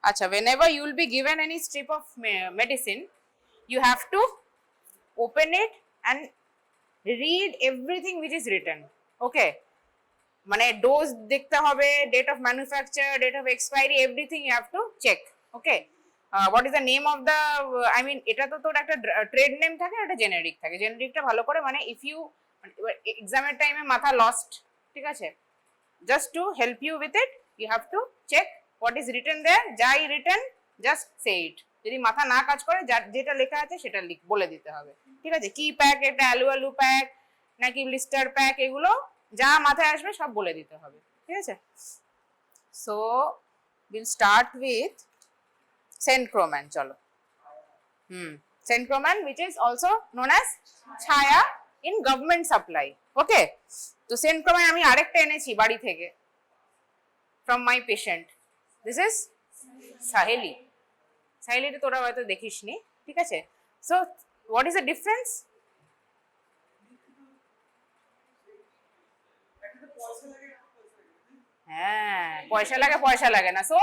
Acha, whenever you will be given any strip of medicine, you have to open it and read everything which is written. Okay, মানে dose দেখতে হবে, date of manufacture, date of expiry, everything you have to check. Okay, what is the name of the, I mean এটা তো তোর একটা trade name থাকে, একটা generic থাকে। জেনেরিকটা ভালো করে, মানে ইফ ইউ এক্সামের টাইমে মাথা লস্ট, ঠিক আছে, just to help you with it you have to check what is written there, যাই রিটেন জাস্ট সে ইট। যদি মাথা না কাজ করে, যেটা লেখা আছে সেটা বলে দিতে হবে, ঠিক আছে। কি প্যাক, এটা আলু আলু প্যাক নাকি ব্লিস্টার প্যাক, এগুলো যা মাথায় আসবে সব বলে দিতে হবে, ঠিক আছে। So will start with centchroman. চলো, centchroman which is also known as ছায়া in government supply. ওকে, তো সেন্ট্রোম্যান আমি আরেকটা এনেছি বাড়ি থেকে from my patient. This is Saheli. সাহেলিটা তোরা হয়তো দেখিসনি, ঠিক আছে। So what is the difference? হ্যাঁ, পয়সা লাগে, পয়সা লাগে না। So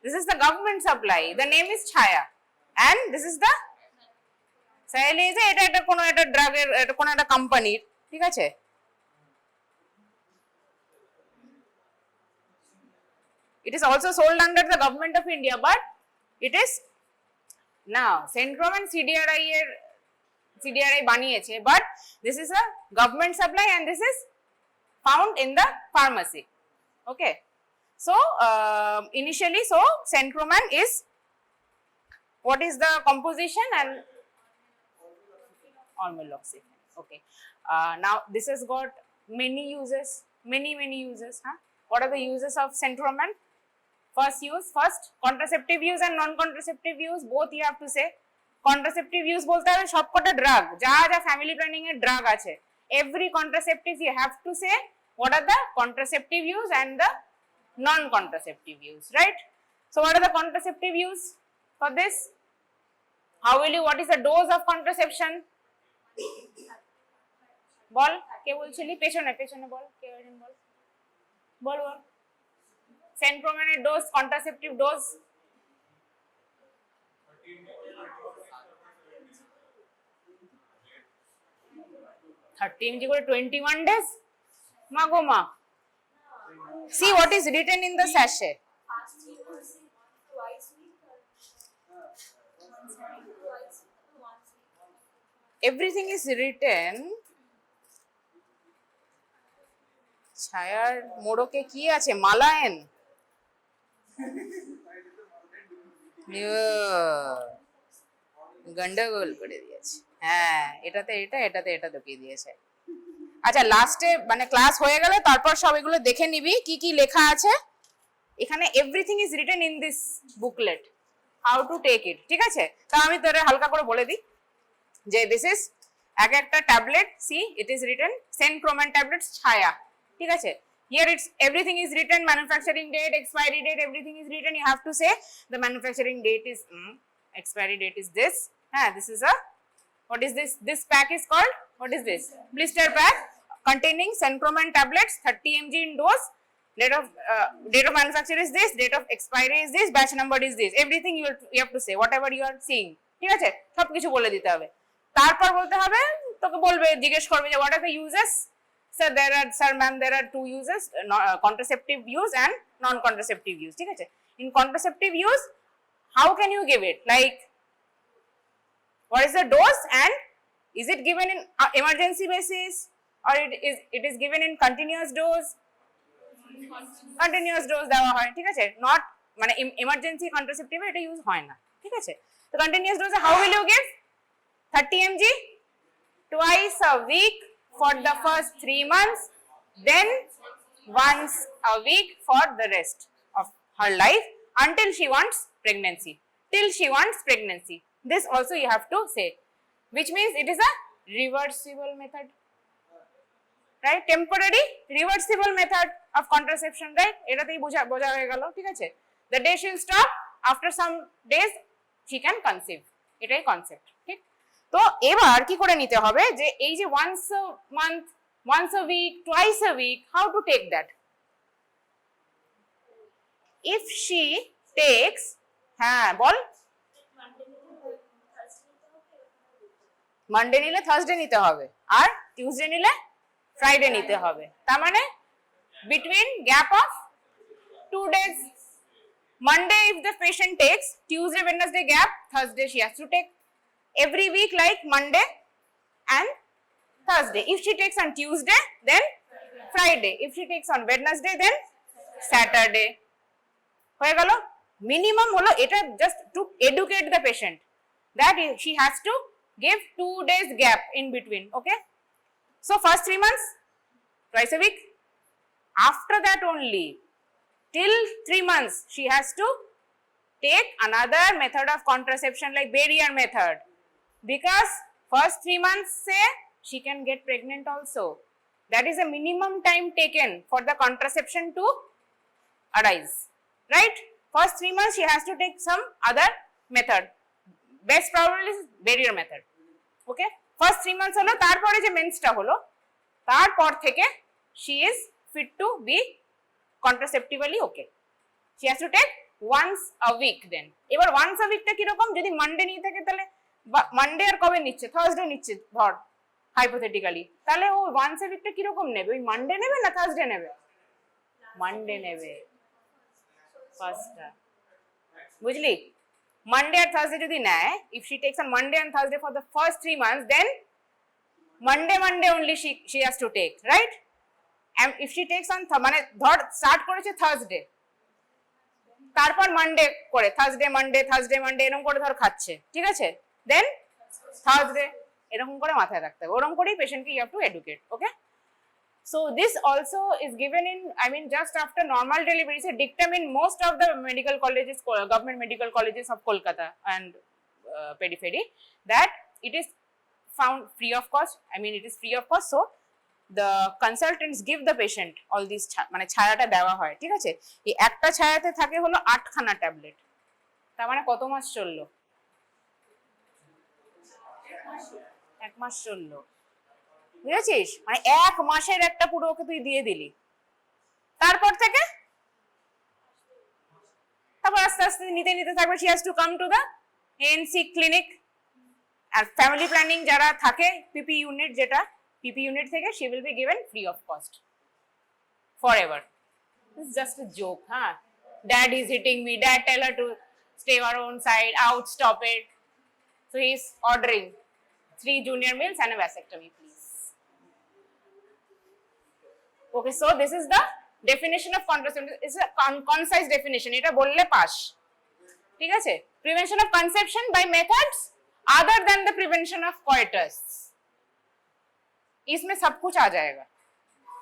this is the government supply, the name is ছায়া, and this is the Saheli. যে এটা কোনো একটা ড্রাগের, এটা কোনো একটা কোম্পানির, ঠিক আছে। It is also sold under the government of India, but it is now Centrum and CDRI বানিয়েছে, but this is a government supply and this is found in the pharmacy. Okay, so initially, so Centroman is, what is the composition? And ormeloxicin. Okay, now this has got many uses, many uses. What are the uses of Centroman? First contraceptive use and non-contraceptive use, both you have to say. Contraceptive use বলতে হবে সবকটা drug, যা যা family planning এর drug আছে, every contraceptive you have to say what are the contraceptive use and the non-contraceptive use, right? So what are the contraceptive use for this? How will you, what is the dose of contraception? বল, কে বলছিলি? পেছনে বল, কে বল, বল। সেন্ট্রোম্যানের dose, contraceptive dose 30 mg করে 21 days। মা গো মা, see what is written in the sachet. Everything is written. ছায়ার মোড়কে কি আছে? মালায়েন। গন্ডগোল করে দিয়েছে। হ্যাঁ, এটাতে এটা ঢুকিয়ে দিয়েছে। আচ্ছা, লাস্টে মানে ক্লাস হয়ে গেলে তারপর সব এগুলো দেখে নিবি কি কি লেখা আছে এখানে। Everything is written in this booklet, how to take it, ঠিক আছে। তা আমি তোরে হালকা করে বলে দিই যে দিস ইজ এক একটা tablet, see it is written centchroman tablets Chhaya, ঠিক আছে। Here it's everything is written, manufacturing date, expiry date, everything is written. You have to say the manufacturing date is expiry date is this. This is a, what is this? This pack is called, what is this? Blister pack containing Centroman tablets, 30 mg in dose. Date of manufacture is this, date of expiry is this, batch number is this. Everything you have to say, whatever you are seeing, ঠিক আছে, সব কিছু বলে দিতে হবে। তারপর বলতে হবে, তোকে বলবে, জিজ্ঞেস করবে যে what are the uses? Sir, there are two uses, contraceptive use and non-contraceptive use, ঠিক আছে। In contraceptive use, how can you give it? Like, what is the dose and is it given in emergency basis or it is given in continuous dose? Continuous dose দেওয়া হয়, ঠিক আছে। Not মানে emergency contraceptive এটা use হয় না, ঠিক আছে। তো continuous dose how will you give? 30 mg twice a week for the first 3 months, then once a week for the rest of her life until she wants pregnancy, till she wants pregnancy. This also you have to say, which means it is a reversible method, right? Temporary reversible method of contraception, right? এটাতেই বোঝা হয়ে গেল, ঠিক আছে। The day she will stop, after some days she can conceive, এটাই concept, ঠিক। তো এবার কি করে নিতে হবে যে এই যে once a month, once a week, twice a week, how to take that? If she takes হ্যাঁ বল। মানডে নিলে থার্সডে নিতে হবে, আর টিউসডে নিলে ফ্রাইডে নিতে হবে। তার মানে between gap of 2 days. Monday if the patient takes, Tuesday, Wednesday gap, Thursday she has to take. Every week like Monday and Thursday. If she takes on Tuesday, then Friday. If she takes on Wednesday, then Saturday. হয়ে গেল। Minimum হলো এটা just two educate the patient that she has to give 2 days gap in between. Okay, so first 3 months twice a week. After that only till 3 months she has to take another method of contraception like barrier method, because first 3 months say she can get pregnant also. That is a minimum time taken for the contraception to arise, right? First 3 months she has to take some other method, best probably is barrier method. Okay, first 3 months holo, tarpore je mens ta holo, tarpor theke she is fit to be contraceptively okay. She has to take once a week. Then এবার once a week টা কি রকম, যদি Monday নিয়ে থাকে তাহলে Monday আর কবে নিচ্ছে, থার্সডে নিচ্ছে ধর হাইপোথেটিক্যালি, তাহলে ও once a week টা কি রকম নেবে, ওই মানডে নেবে না থার্সডে নেবে? মানডে নেবে ফার্স্টটা, বুঝলি? মানডে আর থার্সডে যদি নেয়, if she takes on Monday and Thursday for the first 3 months, then Monday only she has to take, right? And if she takes on মানে ধর স্টার্ট করেছে থার্সডে, তারপর মানডে করে থার্সডে মানডে এরকম করে ধর খাচ্ছে, ঠিক আছে? দেন থার্সডে, এরকম করে মাথায় রাখতে হবে, ওরকম করেই পেশেন্টকে you have to educate. Okay, so this also is given in, I mean just after normal delivery. It's a dictum in most of the medical colleges, government medical colleges of Kolkata and periphery, that it is found free of cost. I mean it is free of cost, so the consultants give the patient all these মানে ছায়াটা দেওয়া হয়, ঠিক আছে? এই একটা ছায়াতে থাকে হলো 8খানা ট্যাবলেট, তার মানে কত মাস চললো? 1 মাস চললো, বুঝেছিস? মানে 1 মাসের একটা পুরো ওকে তুই দিয়ে দিলি, তারপর থেকে তারপর আস্তে আস্তে নিতে নিতে থাকবে। she has to come to the ANC clinic, আর ফ্যামিলি প্ল্যানিং যারা থাকে পিপি ইউনিট, যেটা PP unit থেকে she will be given free of cost forever. This is just a joke, huh? Dad is hitting me, dad tell her to stay her own side, out, stop it. So he is ordering 3 junior meals and a vasectomy, please. Okay, so this is the definition of contraception. It's a concise definition, এটা বললে pass, ঠিক আছে? Prevention of conception by methods other than the prevention of coitus, इसमें सब कुछ आ जाएगा,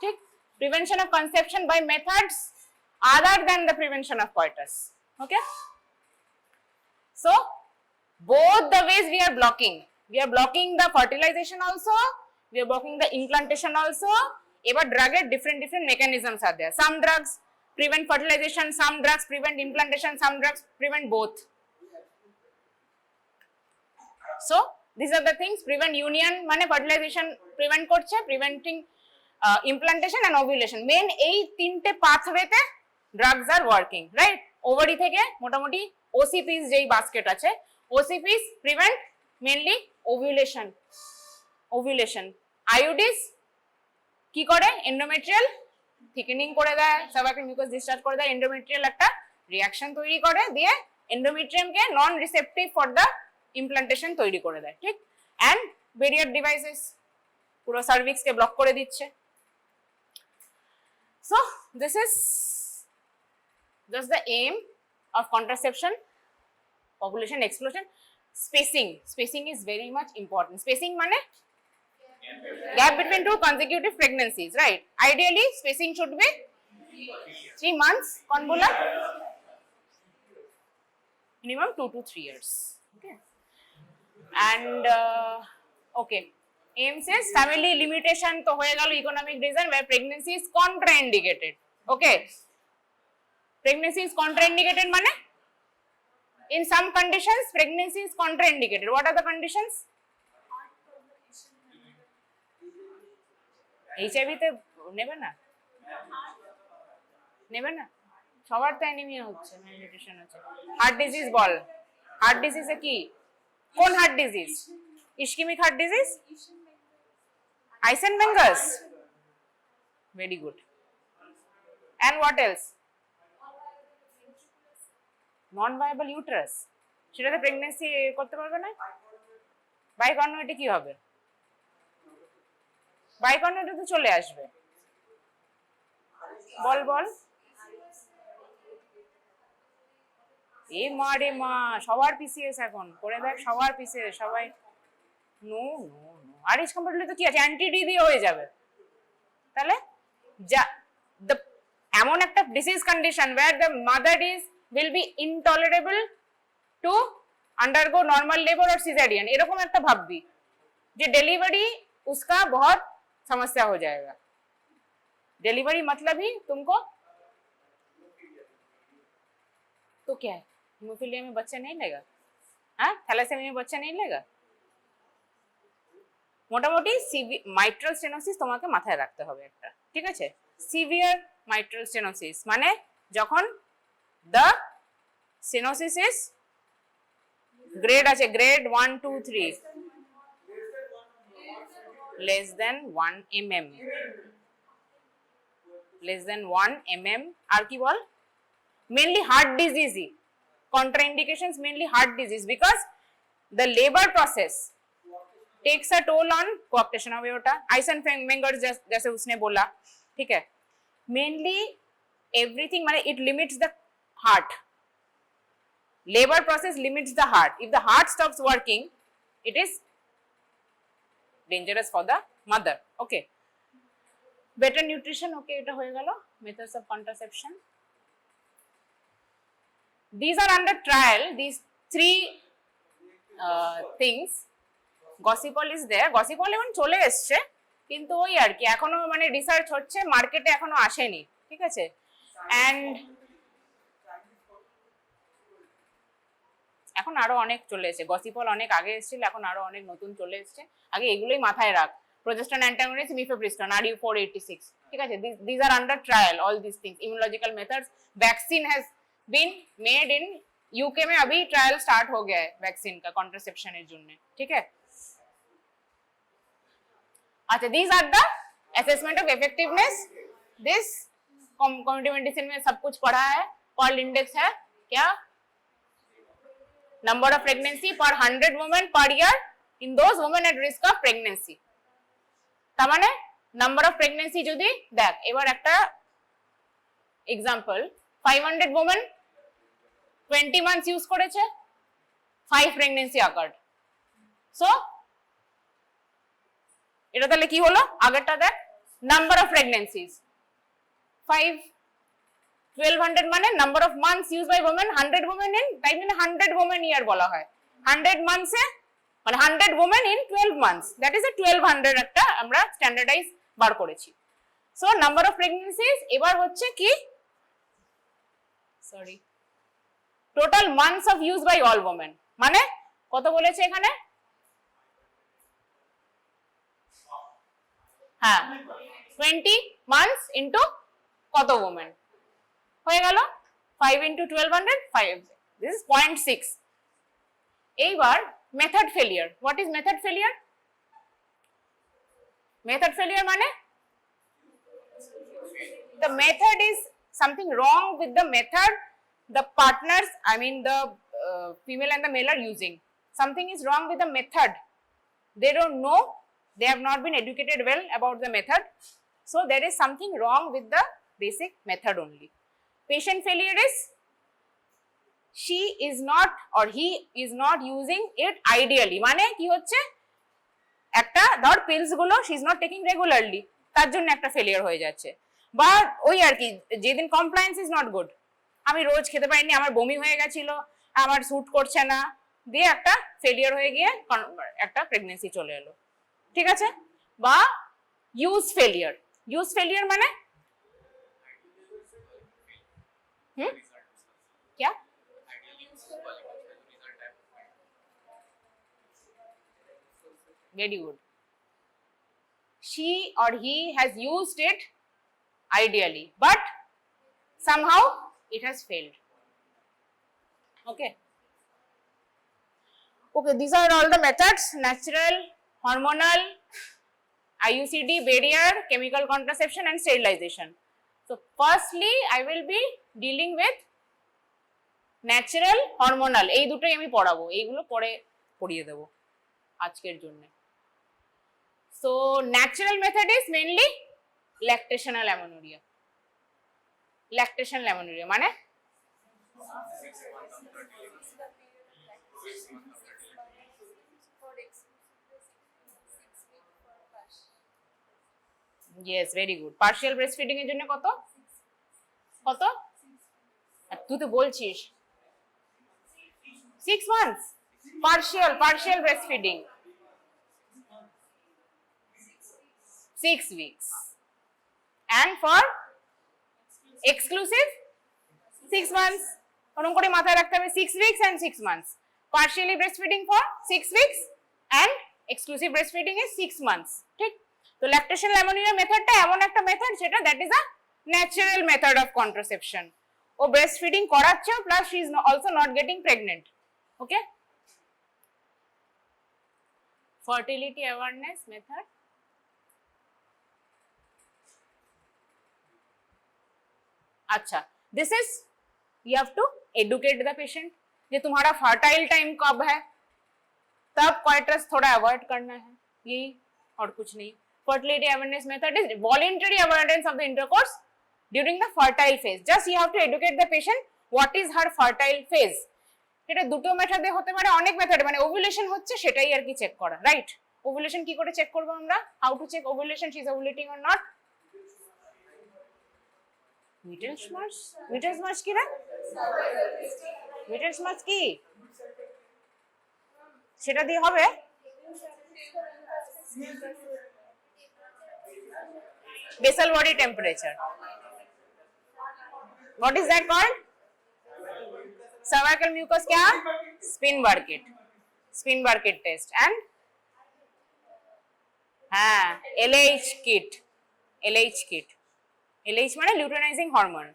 ठीक? Prevention of conception by methods other than the prevention of coitus. Okay, so both the ways we are blocking the fertilization also, we are blocking the implantation also. এবার ড্রাগের different mechanisms are there. Some drugs prevent fertilization, some drugs prevent implantation, some drugs prevent both. So these are the things. Prevent union মানে fertilization prevent করছে, preventing implantation and ovulation. Main এই তিনটে pathway-তে drugs are working, right? Ovary থেকে মোটামুটি OCPs যেই basket আছে, OCPs prevent mainly ovulation. IUDs কি করে? endometrial thickening করে দেয়, cervical mucus discharge করে দেয়, endometrial একটা reaction তৈরি করে দিয়ে endometrium K non receptive for the implantation তৈরি করে দেয়, ঠিক? and barrier devices পুরো সার্ভিক্স কে ব্লক করে দিচ্ছে। so this is just the aim of contraception, population explosion. Spacing is very much important. Spacing মানে gap between 2 consecutive pregnancies, right? Ideally spacing should be 3 months, कौन बोला? minimum 2 to 3 years. Okay, and okay, aim says family limitation তো হয়ে গেল, economic reason where pregnancy is contraindicated. Okay, pregnancy is contraindicated মানে in some conditions pregnancy is contraindicated. What are the conditions? HIV তে নেবে না সবার তো anaemia হচ্ছে, ম্যালনিউট্রিশন হচ্ছে। হার্ট ডিজিজ বল, হার্ট ডিজিজে কি, কোন heart disease? Ischaemic heart disease, Eisenmenger's, very good. And what else? Non viable uterus, সেটাতে প্রেগন্যান্সি করতে পারবে না। বাইকর্নুইটি কি হবে? বাইকর্নুইটি তো চলে আসবে, বল বল। এ মা রে মা, সবার পিসিএস এখন করে দেখ, সবার পিসিএস, সবাই নো নো নো। আর এজ কম্পারেটলি তো কি আছে, অ্যান্টি-ডি দিয়ে হয়ে যাবে। তাহলে যা এমন একটা disease condition where the mother will be intolerable to undergo normal labor or cesarean, এরকম একটা ভাববি যে डेलीवरी उसका बहुत समस्या हो जाएगा। डिलीवरी मतलब ही तुमको तो क्या है, हीमोफिलिया में बच्चा नहीं लेगा, हाँ थैलेसेमिया में बच्चा नहीं लेगा। মোটামুটি মাইট্রাল স্টেনোসিস তোমাকে মাথায় রাখতে হবে একটা, ঠিক আছে? সিভিয়ার মাইট্রাল স্টেনোসিস মানে যখন the stenosis is grade আছে, grade 1 2 3, less than 1 mm, less than 1 mm। আর কি বল, mainly heart disease, contraindications mainly heart disease because the labor process takes a toll on coaptation of aorta, आइसेनमेंगर्स जैसे उसने बोला, ठीक है? mainly everything মানে it limits the heart, labor process limits the heart, if the heart stops working it is dangerous for the mother। okay, better nutrition, okay, এটা হয়ে গেল methods of contraception। these are under trial, these three things। গসিপল is there, গসিপল এখন চলে এসছে কিন্তু ওই আর কি এখনো মানে রিসার্চ হচ্ছে, মার্কেটে এখনো আসেনি, ঠিক আছে? এন্ড এখন আরো অনেক চলে এসেছে, গসিপল অনেক আগে এসেছিল, এখন আরো অনেক নতুন চলে এসেছে। আগে এগুলোই মাথায় রাখ, প্রোজেস্টেরন অ্যান্টাগনিস্ট, মিফেপ্রিস্টন, RU486, ঠিক আছে? these are under trial, all these things, immunological methods। vaccine has been made in UK में, अभी ट्रायल स्टार्ट हो गया है वैक्सीन का कॉन्ट्रासेप्शन এর জন্য, ठीक है? अच्छा, these are the assessment of effectiveness। this community medicine में सब कुछ पढ़ा है। पर्ल इंडेक्स है क्या, number of pregnancy per 100 women per year in those women at risk of pregnancy। তার মানে number of pregnancy যদি দেখ, এবার একটা এক্সাম্পল, 500 women 20 months ইউজ করেছে, 5 pregnancy occurred, so এটা তাহলে কি হলো, আগেরটা দেখ, number of pregnancies 5 1200 মানে number of months used by women, 100 women in, তাই মানে 100 women year বলা হয়, 100 months এ মানে 100 women in 12 months, that is a 1200 একটা আমরা স্ট্যান্ডার্ডাইজ বার করেছি। সো নাম্বার অফ প্রেগন্যান্সিজ এবার হচ্ছে কি, sorry, total months of use by all women, মানে কত বলেছে এখানে, হ্যাঁ 20 months into কত women হয়ে গেল, 5 into 1200, 5, this is 0.6। এইবার method failure, what is method failure? Method failure মানে the method is something wrong with the method the partners, I mean the female and the male are using, something is wrong with the method, they don't know, they have not been educated well about the method, so there is something wrong with the basic method only। patient failure is she is not or he is not using it ideally, মানে কি হচ্ছে, একটা ধর pills গুলো she is not taking regularly, তার জন্য একটা failure হয়ে যাচ্ছে, বা ওই আর কি যেদিন কমপ্লায়েন্স ইজ নট গুড, আমি রোজ খেতে পারিনি, আমার বমি হয়ে গেছিল, আমার স্যুট করছে না, দিয়ে একটা ফেলিয়ার হয়ে গিয়ে একটা প্রেগন্যান্সি চলে এলো, ঠিক আছে? বা ইউজ ফেলিয়ার, ইউজ ফেলিয়ার মানে क्या, very good, she or he has used it ideally but somehow it has failed. Okay. Okay, these are all the methods: natural, hormonal, IUCD, barrier, chemical contraception and sterilization. So firstly I will be dealing with natural, hormonal, এই দুটোই আমি পড়াবো, এইগুলো পরে পড়িয়ে দেব আজকের জন্য। So natural method is mainly lactational amenorrhea. Lactational amenorrhea মানে yes, very good. Partial breastfeeding এর জন্য কত কত তুই তো বলছিস 6 months partial breastfeeding 6 weeks and for exclusive 6 months ওরকম করে মাথায় রাখতে হবে 6 weeks and 6 months partially breastfeeding for 6 weeks and exclusive breastfeeding is 6 months ঠিক তো lactational amenorrhea মেথডটা এমন একটা মেথড যেটা that is a natural method of contraception O breastfeeding করাচ্ছে plus she is also not getting pregnant okay fertility awareness method अच्छा this is you have to educate the patient कि तुम्हारा fertile time कब है तब coitus थोड़ा avoid करना है यही और कुछ नहीं fertility awareness method is voluntary avoidance of the intercourse during the fertile phase just you have to educate the patient what is her fertile phase এটা দুটো মেথডে হতে পারে অনেক মেথড মানে ওভুলেশন হচ্ছে সেটাই আর কি চেক করা রাইট ওভুলেশন কি করে চেক করব আমরা how to check ovulation she is ovulating or not মিটেলস মাস কি রে মিটেলস মাস কি সেটা দিয়ে হবে basal body temperature what is that called cervical mucus क्या spin Burkitt test and हाँ LH kit LH মানে luteinizing hormone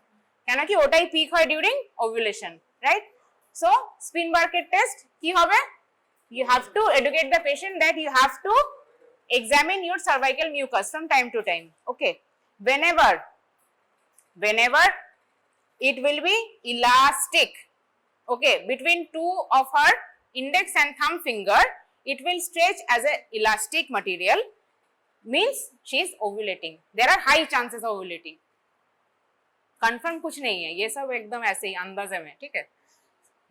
কেন কি ওটাই পিক হয় during ovulation right so spin Burkitt test কি হবে you have to educate the patient that you have to examine your cervical mucus from time to time okay whenever it will be elastic okay between two of her index and thumb finger it will stretch as a elastic material means she is ovulating there are high chances of ovulating confirm कुछ नहीं है ये सब एकदम ऐसे ही अंदाजे में ठीक है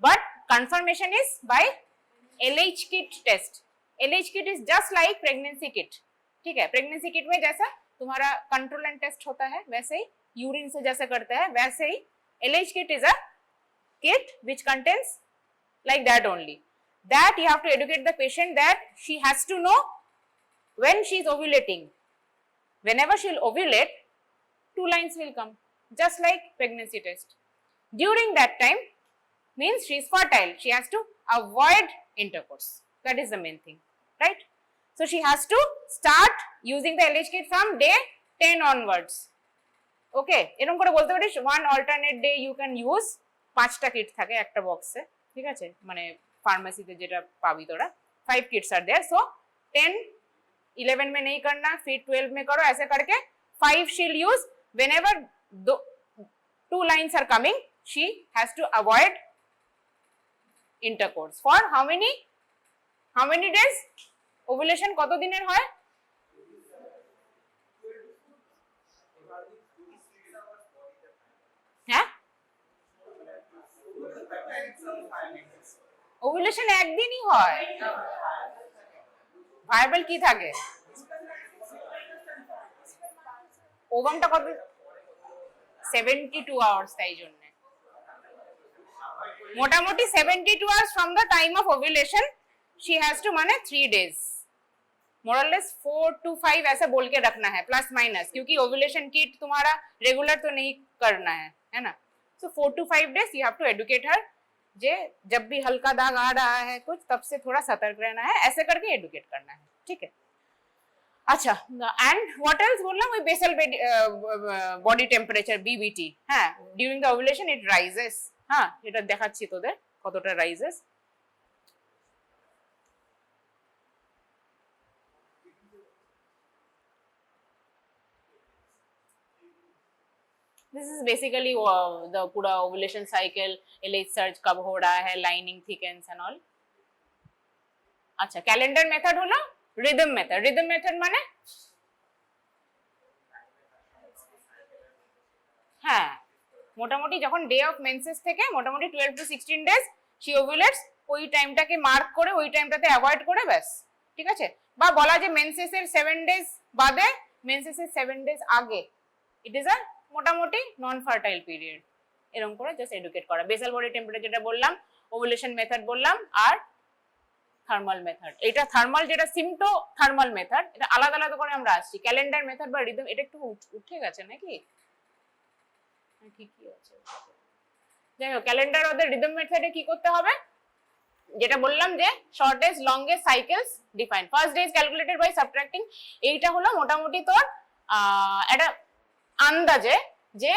but confirmation is by LH kit test LH kit is just like pregnancy kit ठीक है pregnancy kit में जैसा तुम्हारा कंट्रोल एंड टेस्ट होता है वैसे ही यूरिन से जैसे करते हैं वैसे ही LH kit is a kit which contains like that only that you have to educate the patient that she has to know when she is ovulating whenever she will ovulate 2 lines will come just like pregnancy test during that time means she is fertile she has to avoid intercourse that is the main thing right so she has to start using the LH kit from day 10 onwards okay এরকম করে বলতে পারিস one alternate day you can use 5টা kit থাকে একটা বক্সে ঠিক আছে মানে ফার্মেসিতে যেটা পাবি তোরা 5 किट्स आर देयर सो 10 11 में नहीं करना फिर 12 में करो ऐसे करके 5 she'll use whenever 2 lines are coming she has to avoid intercourse for how many days ovulation কত দিনের হয় হ্যাঁ ওভুলেশন একদিনই হয় ভায়াবল কি থাকে ওভামটা কত 72 আওয়ার্স তাই জন্য মোটামুটি 72 hours from the time of ovulation she has to माने 3 डेज मोरलेस 4 to 5 ऐसा बोल के रखना है प्लस माइनस क्योंकि ओवुलेशन किट तुम्हारा रेगुलर तो नहीं करना है ना so 4 to 5 days you have to educate her जे जब भी हल्का दाग आ रहा है कुछ तब से थोड़ा सतर्क रहना है ऐसे करके एडुकेट करना है ठीक है আচ্ছা, and what else বললাম, ওই বেসাল বডি টেম্পারেচার BBT, হ্যাঁ, during the ovulation it rises, হ্যাঁ, এটা দেখাচ্ছি তোদের কতটা rises. This is basically the पूरा ovulation cycle, LH surge कब हो रहा है, lining thickens and all। আচ্ছা, ক্যালেন্ডার মেথড হলো রিদম মেথড। রিদম মেথড মানে হ্যাঁ, মোটামুটি যখন ডে অফ মেন্সেস থেকে মোটামুটি 12 to 16 ডেজ শি ওভুলেটস, ওই টাইমটাকে মার্ক করে ওই টাইমটাতে অ্যাভয়েড করে ব্যাস, ঠিক আছে। বা বলা যে মেন্সেসের 7 ডেজ বাদে, মেন্সেসের 7 ডেজ আগে, ইট ইজ আ মোটামুটি নন ফার্টাইল পিরিয়ড, এরকম করে জাস্ট এডুকেট করা। বেসাল বডি টেম্পারেচারটা বললাম, ওভুলেশন মেথড বললাম, আর থার্মাল মেথড। এটা থার্মাল, যেটা সিমটো থার্মাল মেথড, এটা আলাদা আলাদা করে আমরা আসছি। ক্যালেন্ডার মেথড বা রিদম, এটা একটু উঠে গেছে নাকি, ঠিকই আছে। যাই হোক, ক্যালেন্ডার ওদের রিদম মেথডে কি করতে হবে, যেটা বললাম যে shortest longest cycles define, first day is calculated by subtracting. এইটা হলো মোটামুটি তোর একটা আন্দাজে যে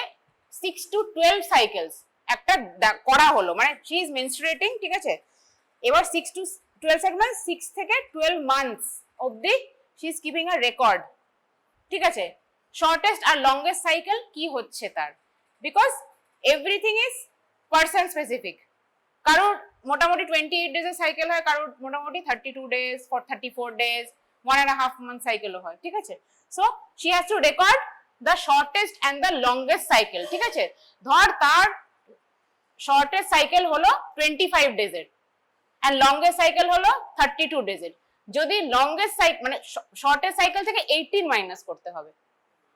6 to 12 সাইকেলস একটা করা হলো, মানে শি ইজ মেনস্ট্রুয়েটিং, ঠিক আছে। এবার 6 to 12 সাইকেল মানে 6 থেকে 12 মান্থস অবধি she is keeping a record, ঠিক আছে। শর্টেস্ট আর লংগেস্ট সাইকেল কি হচ্ছে তার, because everything is person specific. কারোর মোটামুটি 28 ডেজের সাইকেল হয়, কারোর মোটামুটি 32 ডেজ, 34 ডেজ, 1.5 month সাইকেলও হয়, ঠিক আছে। So she has to record the shortest and the longest cycle, ঠিক আছে। ধর তার শর্টেস্ট সাইকেল হলো 25 ডেজের অ্যান্ড লংগেস্ট সাইকেল হলো 32 ডেজের। যদি লংগেস্ট সাইকেল মানে শর্টেস্ট সাইকেল থেকে 18 মাইনাস করতে হবে,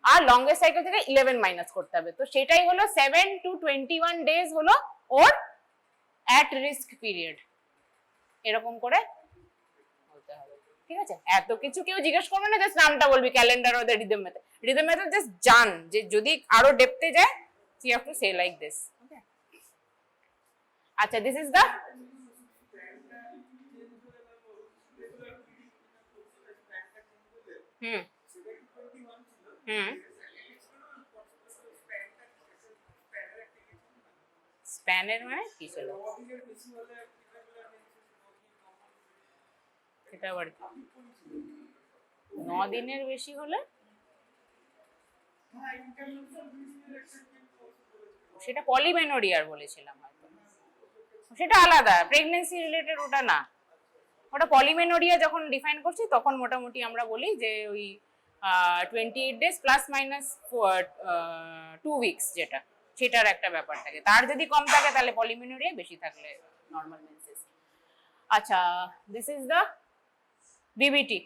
আর লংগেস্ট সাইকেল থেকে 11 মাইনাস করতে হবে, তো সেটাই হলো 7 to 21 ডেজ হলো ওর অ্যাট রিস্ক পিরিয়ড, এরকম করে বলতে হবে, ঠিক আছে। এত কিছু কেউ জিজ্ঞেস করবে না, জাস্ট নামটা বলবি, ক্যালেন্ডার ও the rhythm method. Rhythm method just জান যে যদি আরো ডেপথে যায়, see have to say like this, okay. আচ্ছা, দিস ইজ দ্য স্প্যানের মানে কি ছিল সেটা আবার 9 দিনের বেশি হলে সেটা পলিমেনোরিয়ার বলেছিলাম হয়তো, সেটা আলাদা, প্রেগন্যান্সি রিলেটেড ওটা না। ওটা পলিমেনোরিয়া যখন ডিফাইন করছি তখন মোটামুটি আমরা বলি যে ওই 28 ডেজ প্লাস মাইনাস 2 উইকস, যেটা সেটার একটা ব্যাপার থাকে। তার যদি কম থাকে তাহলে পলিমেনোরিয়া, বেশি থাকলে নর্মাল মেন্সেস। আচ্ছা, দিস ইজ দ্য বিবিটি।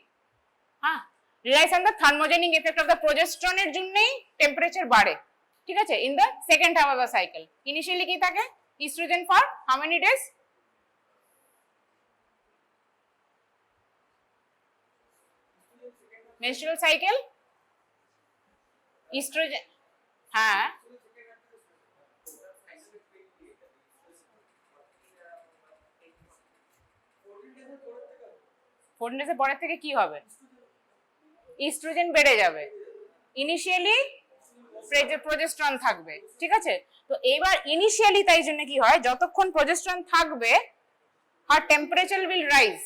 হ্যাঁ, relies on the thermogenic effect of the প্রোজেস্টেরনের জন্যই টেম্পারেচার বাড়ে, ঠিক আছে, in the second half of the cycle. Initially কি থাকে, estrogen for how many days, menstrual cycle, estrogen, হ্যাঁ, 14 ডেজের পরের থেকে কি হবে, ইস্ট্রোজেন বেড়ে যাবে, ইনিশিয়ালি প্রোজেস্টেরন থাকবে, ঠিক আছে। তো এবার ইনিশিয়ালি তাই জন্য কি হয়, যতক্ষণ প্রোজেস্টেরন থাকবে her temperature will rise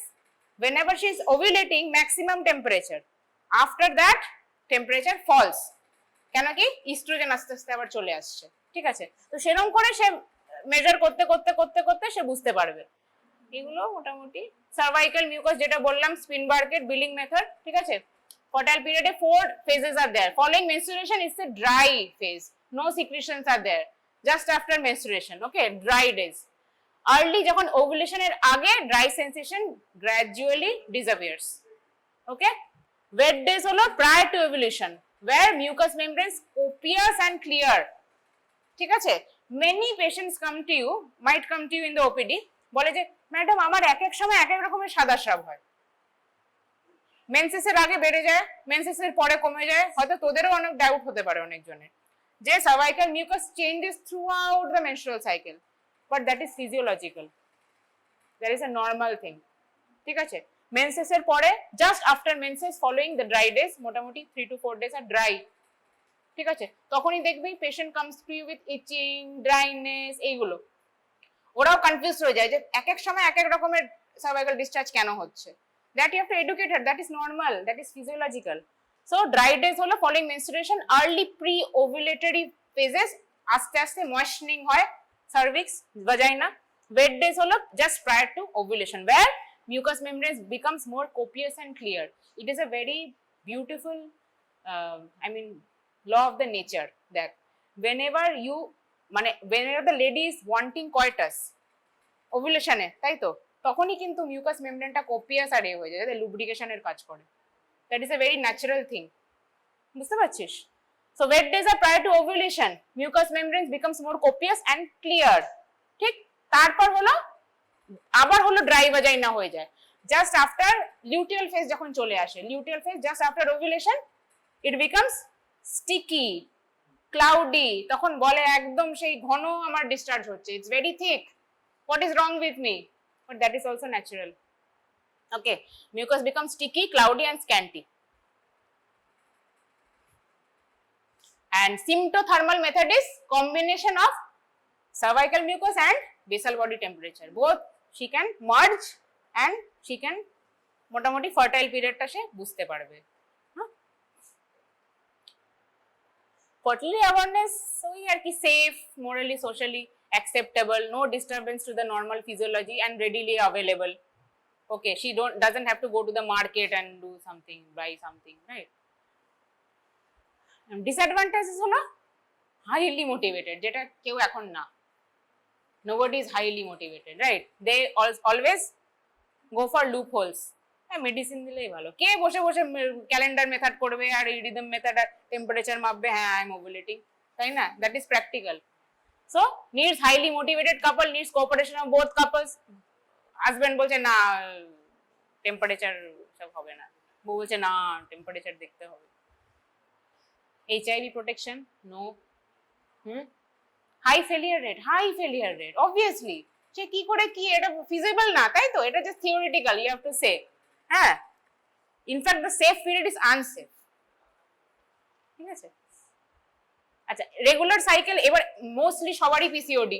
whenever she is ovulating maximum temperature, after that temperature falls, কেন কি ইস্ট্রোজেন আস্তে আস্তে আবার চলে আসছে, ঠিক আছে। তো সেরকম করে সে মেজার করতে করতে করতে করতে সে বুঝতে পারবে। এগুলো মোটামুটি সার্ভাইকাল মিউকাস, যেটা বললাম স্পিনবার্কের বিলিং মেথড, ঠিক আছে। Fertile period 4 phases are there. Following menstruation is the dry phase. No secretions are there. Just after menstruation, okay, dry days. Early যখন ovulation এর আগে dry sensation gradually disappears. Okay? Wet days হলো prior to ovulation, where mucous membranes copious and clear. ঠিক আছে? Many patients might come to you in the OPD, বলে যে madam আমার এক এক সময় এক এক রকমের সাদা স্রাব হয়, মেন্সেসের আগে বেড়ে যায়, মেন্সেসের পরে কমে যায়, হয়তো তোদেরও অনেক ডাউট হতে পারে অনেকজনের যে cervical mucus changes throughout the menstrual cycle, but that is physiological, that is a normal thing, ঠিক আছে। মেন্সেসের পরে just after menses following the dry days, মোটামুটি 3 to 4 days আর ড্রাই, ঠিক আছে, তখনই দেখবি patient comes to you with itching, dryness, এইগুলো। ওরাও কনফিউজ হয়ে যায় যে এক এক সময় এক এক রকমের সার্ভাইকাল ডিসচার্জ কেন হচ্ছে। That you have to educate her, that is normal, that is physiological. So dry days হলো following menstruation, early pre ovulatory phases, আস্তে আস্তে ময়েস্টনিং হয় সার্ভিক্স, ভাজাইনা। ওয়েট ডেজ হলো just prior to ovulation, where mucous membranes becomes more copious and clear. It is a very beautiful law of the nature that whenever the lady is wanting coitus, ovulation এ, তাই তো, তখনই কিন্তু mucus মেমব্রেনটা কোপিয়াস আর হয়ে যায়, যাতে লুব্রিকেশনের কাজ করে। That is a very natural thing, বুঝতে পারছিস? সো ওয়েট ডেজ আর prior to ovulation, mucous membranes becomes more copious and clear, ঠিক। তারপর আবার ড্রাই ভাজাইনা হয়ে যায় জাস্ট আফটার লিউটিয়াল ফেজ, যখন চলে আসে luteal phase just after ovulation, it becomes sticky, cloudy, তখন বলে একদম সেই ঘন আমার ডিসচার্জ হচ্ছে, it's very thick, what is wrong with me, but that is also natural. Okay, mucus becomes sticky, cloudy and scanty. And symptothermal method is combination of cervical mucus and basal body temperature. Both she can merge and she can মোটামুটি fertile period টা সে বুঝতে পারবে। Fertility awareness ওই আর কি, safe, morally, socially acceptable, no disturbance to the normal physiology and readily available. Okay, she doesn't have to go to the market and do something, buy something, right? Disadvantages হলো highly motivated, যেটা কেউ এখন না, nobody is highly motivated, right? They always go for loopholes. Medicine দিলেই ভালো, কে বসে বসে calendar method করবে আর রিদম মেথড আর টেম্পারেচার মাপবে, হ্যাঁ আই এম ওভুলেটিং, তাই না? That is practical. So needs highly motivated couple, needs cooperation of both couples. Husband বলছে না টেম্পারেচার সব হবে না, বউ বলছে না টেম্পারেচার দেখতে হবে। HIV protection, no. High failure rate, obviously. সে কি করে কি, এটা feasible না, তাই তো, এটা just theoretical, you have to say. হ্যাঁ, in fact the safe period is unsafe, ঠিক আছে। আচ্ছা, রেগুলার সাইকেল, এবার মোস্টলি সবারই PCOD,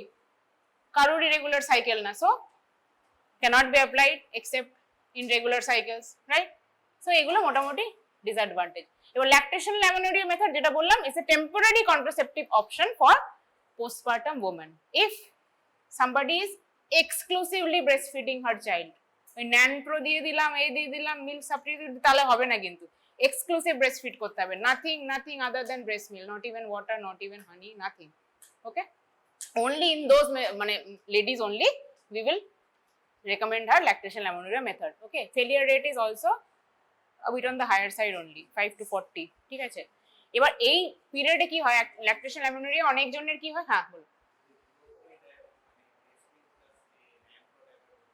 কারোরই রেগুলার সাইকেল না, so cannot be applied except in regular cycles, right? So এগুলো মোটামুটি disadvantage. এবার lactational amenorrhea method যেটা বললাম, is a temporary contraceptive option for postpartum women if somebody is exclusively breastfeeding her child. ওই ন্যানপ্রো দিয়ে দিলাম, এই দিয়ে দিলাম, মিল্ক সাপ্লিমেন্ট তাহলে হবে না, কিন্তু এক্সক্লুসিভ ব্রেস্টফিড করতে হবে, nothing other than breast milk, not even water, not even honey, nothing. Okay, only in those ladies only we will recommend her lactational amenorrhea method. Okay, failure rate is also a bit on the higher side only, 5 to 40, ঠিক আছে। এবার এই পিরিয়ডে কি হয়, lactational amenorrhoea অনেক জনের কি হয়, হ্যাঁ বল,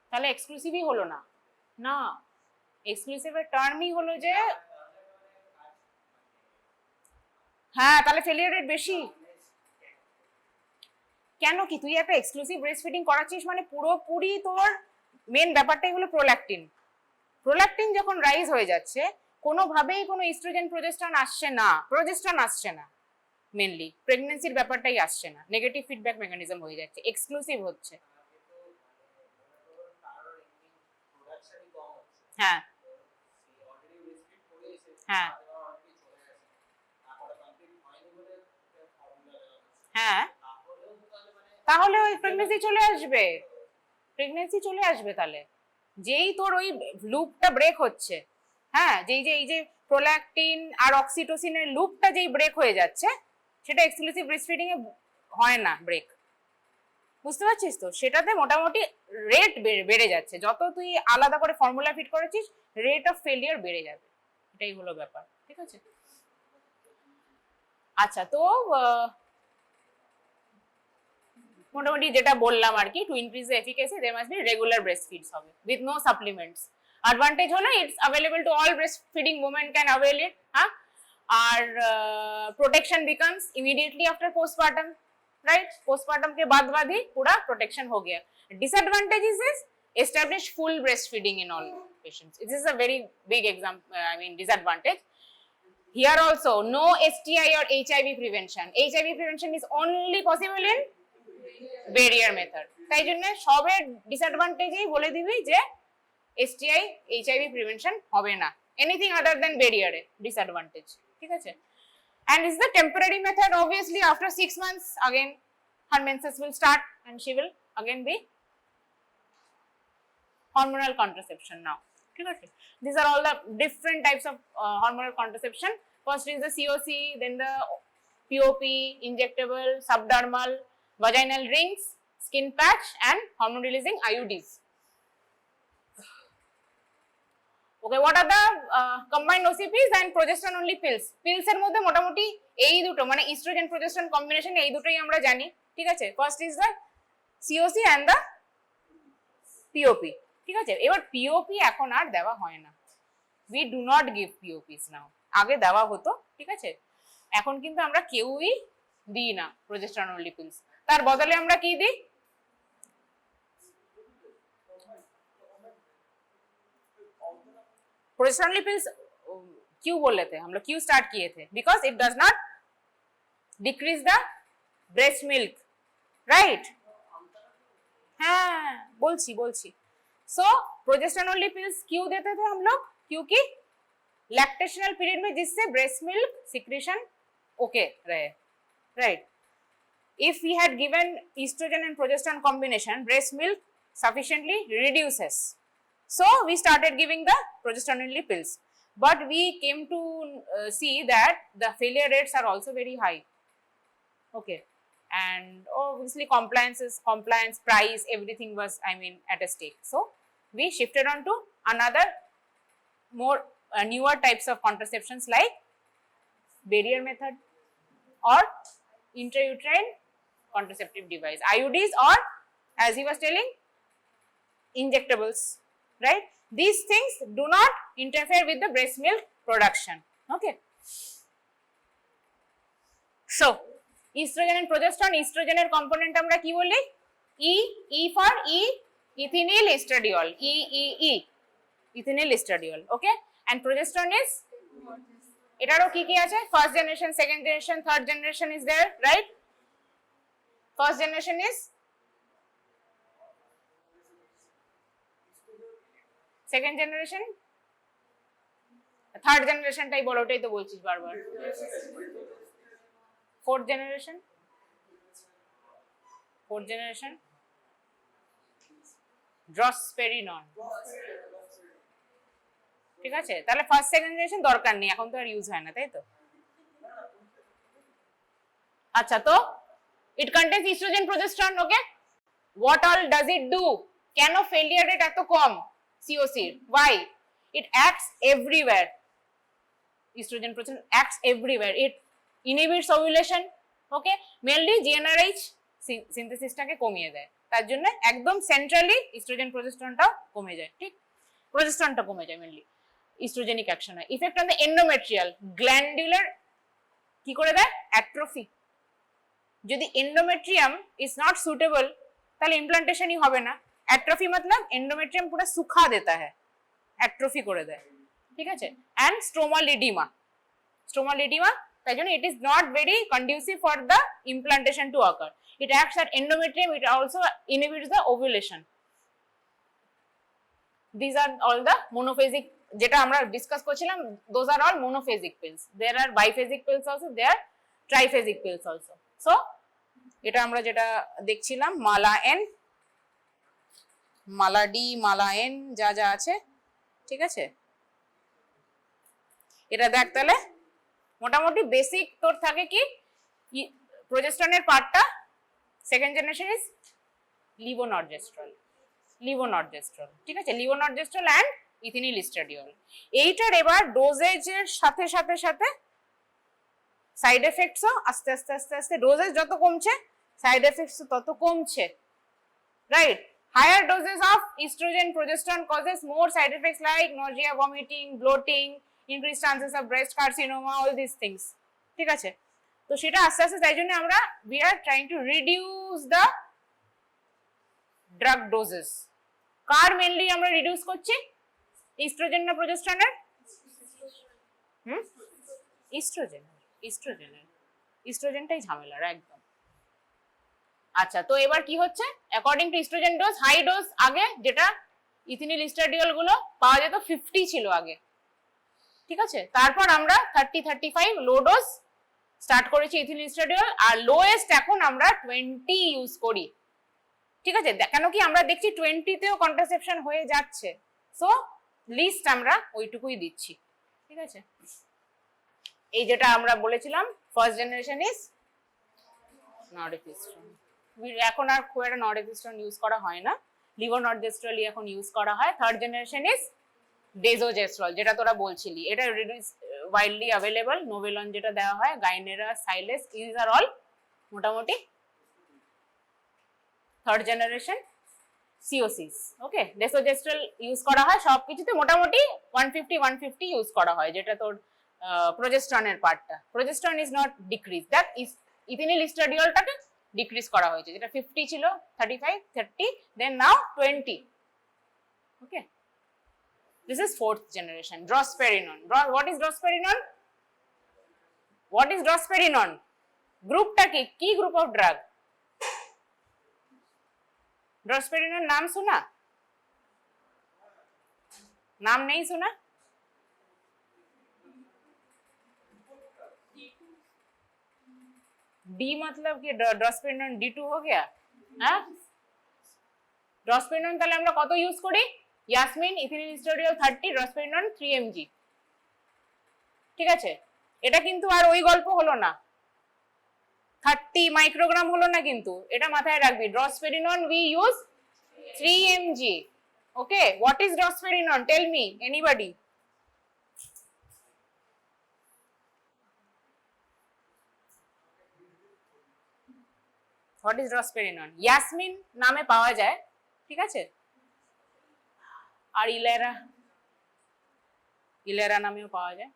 তাহলে এক্সক্লুসিভই হলো না, না এক্সক্লুসিভের টার্মই হলো যে, হ্যাঁ তাহলে ফেলিয়ার রেট বেশি। কেন কি, তুই একটা এক্সক্লুসিভ ব্রেস্ট ফিডিং করাচ্ছিস মানে পুরোপুরি তোর মেন ব্যাপারটাই হলো প্রোল্যাকটিন। প্রোল্যাকটিন যখন রাইজ হয়ে যাচ্ছে, কোনোভাবেই কোনো ইস্ট্রোজেন প্রোজেস্ট্রন আসছে না, মেনলি প্রেগন্যান্সির ব্যাপারটাই আসছে না, নেগেটিভ ফিডব্যাক মেকানিজম হয়ে যাচ্ছে, এক্সক্লুসিভ হচ্ছে। হ্যাঁ হ্যাঁ হ্যাঁ, তাহলে ওই প্রেগন্যান্সি চলে আসবে, তাহলে যেই তোর ওই লুপটা ব্রেক হচ্ছে, হ্যাঁ এই যে প্রোল্যাকটিন আর অক্সিটোসিনের লুপটা যেই ব্রেক হয়ে যাচ্ছে, সেটা এক্সক্লুসিভ ব্রেস্টফিডিং এ হয় না ব্রেক, বুঝতে পারছিস তো? সেটাতে মোটামুটি রেট বেড়ে যাচ্ছে, যত তুই আলাদা করে ফর্মুলা ফিট করেছিস রেট অফ ফেলিয়ার বেড়ে যাবে, এটাই হলো ব্যাপার, ঠিক আছে। আচ্ছা, তো মোটামুটি যেটা বললাম আর কি, to increase the efficacy there must be regular breast feeds হবে উইথ নো সাপ্লিমেন্টস। অ্যাডভান্টেজ হলো it's available to all breast feeding women can avail it, হ্যাঁ। আর protection becomes immediately after postmortem, right? Postmortem के बाद ही पूरा protection हो गया। Disadvantages is establish full breast feeding in all patients. This is a very big disadvantage. Here also, no STI or HIV prevention. HIV prevention is only possible in barrier method. তাই জন্য সবের ডিসঅ্যাডভান্টেজই বলে দিবি যে STI HIV prevention হবে না, anything other than barrier disadvantage, ঠিক আছে? And this is the temporary method. Obviously after 6 months again her menses will start and she will again be hormonal contraception now, ঠিক আছে? These are all the different types of hormonal contraception. First is the COC, then the POP, injectable, subdermal, vaginal rings, skin patch and hormone releasing IUDs. Okay, what are the combined OCPs and progesterone only pills? Pills এর মধ্যে মোটামুটি এই দুটো মানে oestrogen progesterone combination এই দুটোই আমরা জানি, ঠিক আছে? First is the COC and the POP, ঠিক আছে? এবার POP এখন আর দেওয়া হয় না, we do not give POPs now. আগে দেওয়া হতো, ঠিক আছে? এখন কিন্তু আমরা কেউই দিই না প্রোজেস্টেরন only pills, তার বদলে আমরা কি দিই? प्रोजेस्टेरॉन only pills क्यों बोल रहे थे हम लोग, क्यों स्टार्ट किए थे? Because it does not decrease the breast milk, right? हाँ बोलছি सो प्रोजेस्टेरॉन only pills क्यों देते थे हम लोग? क्योंकि लैक्टेशनल पीरियड में जिससे ब्रेस्ट मिल्क सिक्रेशन ओके रहे, right? If we had given estrogen and progesterone combination, breast milk sufficiently reduces. So we started giving the progesterone only pills, but we came to see that the failure rates are also very high. Okay, and obviously compliance, price, everything was at a stake. So we shifted on to another more newer types of contraceptions like barrier method or intrauterine contraceptive device, IUDs, or as he was telling, injectables, right? These things do not interfere with the breast milk production. Okay, so estrogen and progesterone, estrogen component আমরা কি বলি? E for ethinyl estradiol, E ethinyl estradiol. Okay, and progesterone is এটারও কি কি আছে? First generation, second generation, third generation is there, right? First generation is, second generation, third generation টাই বলো, ওটাই তো বলছিস বারবার। fourth generation drosperinone, ঠিক আছে? তাহলে ফার্স্ট সেকেন্ড জেনারেশন দরকার নেই, এখন তো আর ইউজ হয় না, তাই তো? আচ্ছা, তো it contains estrogen, progesterone. Okay, what all does it do? কেন failure rate এত কম COC? Why? It acts everywhere. Estrogen, progesterone acts everywhere. It inhibits ovulation. Okay, mainly GnRH সিনথেসিসটাকে কমিয়ে দেয়, তার জন্য একদম সেন্ট্রালি ইস্ট্রোজেন প্রোজেস্টেরনটাও কমে যায়, ঠিক? প্রোজেস্টেরনটা কমে যায় মেনলি, ইস্ট্রোজেনিক অ্যাকশন হয়। Effect on the endometrial glandular কি করে দেয়? অ্যাট্রোফি। যদি এন্ডোমেট্রিয়াম ইজ নট সুটেবল তাহলে ইমপ্লান্টেশনই হবে না। অ্যাট্রোফি মতলব এন্ডোমেট্রিয়াম পুরো সুখা দেতা হ্যায়, অ্যাট্রোফি করে দেয়, ঠিক আছে? অ্যান্ড স্ট্রোমাল ইডিমা, তাই জন্য it is not very conducive for the implantation to occur. It acts at endometrium, it also inhibits the ovulation. These are all the monophasic, যেটা আমরা ডিসকাস করছিলাম, those are all monophasic pills. There are biphasic pills also, there are triphasic pills also. So এটা আমরা যেটা দেখছিলাম মালা N, মালা D, মালা N যা যা আছে, ঠিক আছে? এটা দেখ, তাহলে মোটামুটি বেসিক তোর থাকে কি, প্রোজেস্টেরনের পার্টটা সেকেন্ড জেনারেশন ইজ লিভোনর্জেস্ট্রল, ঠিক আছে? লিভোনর্জেস্ট্রল অ্যান্ড ইথিনিল এস্ট্রাডিওল। এইটার এবার ডোজেজের সাথে সাথে সাথে সাইড এফেক্টসও আস্তে আস্তে আস্তে আস্তে, ডোজেজ যত কমছে সাইড এফেক্টস তত কমছে, right? Higher doses of estrogen, progesterone causes more side effects like nausea, vomiting, bloating, increased chances of breast carcinoma, all these things, ঠিক আছে? তো সেটা আস্তে আস্তে, তাই জন্য আমরা we are trying to reduce the drug doses. Car mainly আমরা রিডিউস করছি? ইস্ট্রোজেন না প্রোজেস্টেরনের? ইস্ট্রোজেন, ইস্ট্রোজেনটাই ঝামেলার একদম। আচ্ছা, তো এবার কি হচ্ছে, according to estrogen dose, high dose আগে যেটা ইথিনিল ইস্ট্রাডিওল গুলো পাওয়া যেত 50 ছিল আগে, ঠিক আছে। তারপর আমরা 30-35 লো ডোজ স্টার্ট করেছি ইথিনিল ইস্ট্রাডিওল, আর লোয়েস্ট এখন আমরা 20 ইউজ করি, ঠিক আছে। কেন কি আমরা দেখছি 20তেও কন্ট্রাসেপশন হয়ে যাচ্ছে, সো লিস্ট আমরা ওইটুকুই দিচ্ছি, ঠিক আছে। এই যেটা আমরা বলেছিলাম ফার্স্ট জেনারেশন ইজ নরডেপিস্ট্রন, এখন আর খুব একটা নরডেপিস্ট্রন ইউজ করা হয় না, লিভোনর্ডেস্ট্রল এখন ইউজ করা হয়। থার্ড জেনারেশন ইজ ডেজোজেস্ট্রল, যেটা তোরা বলছিলি, এটা ওয়াইডলি অ্যাভেলেবল, নোভেলন যেটা দেওয়া হয়, গাইনেরা, সাইলেস, ইজ আর অল মোটামুটি থার্ড জেনারেশন সিওসিস। ওকে, ডেজোজেস্ট্রল ইউজ করা হয় সবকিছুতে মোটামুটি 150 ইউজ করা হয়, যেটা তোর প্রোজেস্ট্রনের পার্টটা। Progesterone is not decrease, that ethinyl ইস্ট্রাডিওলটাকে ডিক্রিজ করা হয়েছে, যেটা 50 ছিল, 35, 30, দেন নাও 20। ওকে, this is fourth generation drosperinone. What is drosperinone? What is drosperinone? গ্রুপটা কি গ্রুপ অফ ড্রাগ? drosperinone নাম শোনা? नाम नहीं सुना? डी मतलब कि drosperinone D2 हो गया, हाँ? drosperinone তাহলে আমরা কত ইউজ করি? Yasmin ethinyl estradiol 30, drosperinone 3 mg, ঠিক আছে। এটা কিন্তু আর ওই গল্প হলো না, 30 মাইক্রোগ্রাম হলো না, কিন্তু এটা মাথায় রাখবি, drosperinone we use 3 mg. Okay, what is drosperinone? Tell me, anybody? What is drosperinone? Yasmin নামে পাওয়া যায়, ঠিক আছে, আর ইলেরা নামেও পাওয়া যায়।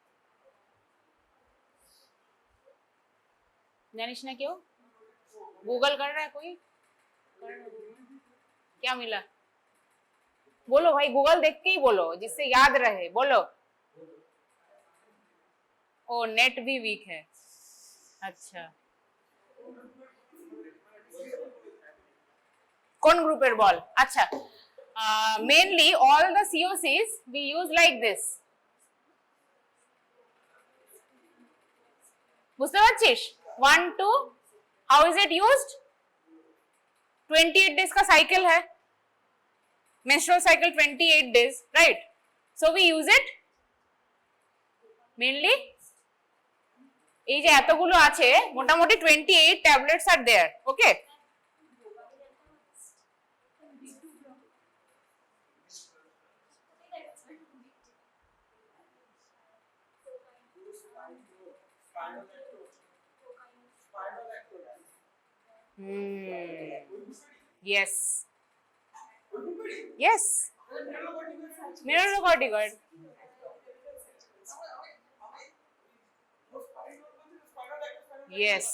जानिस ना क्यों? गूगल कर रहा है कोई? क्या मिला? बोलो भाई, गूगल देख के ही बोलो, जिससे याद रहे, बोलो। ओ, नेट भी वीक है, अच्छा। कौन ग्रुपेर बॉल? अच्छा, mainly all the COCs we use like this. বুঝতে পারছিস? 1 2, how is it used? 28 days का cycle है, menstrual cycle 28 days, right? So we use it mainly, এই যে এতগুলো আছে মোটামুটি 28 tablets are there, okay? Yes. Yes. Mineralocorticoid. Yes.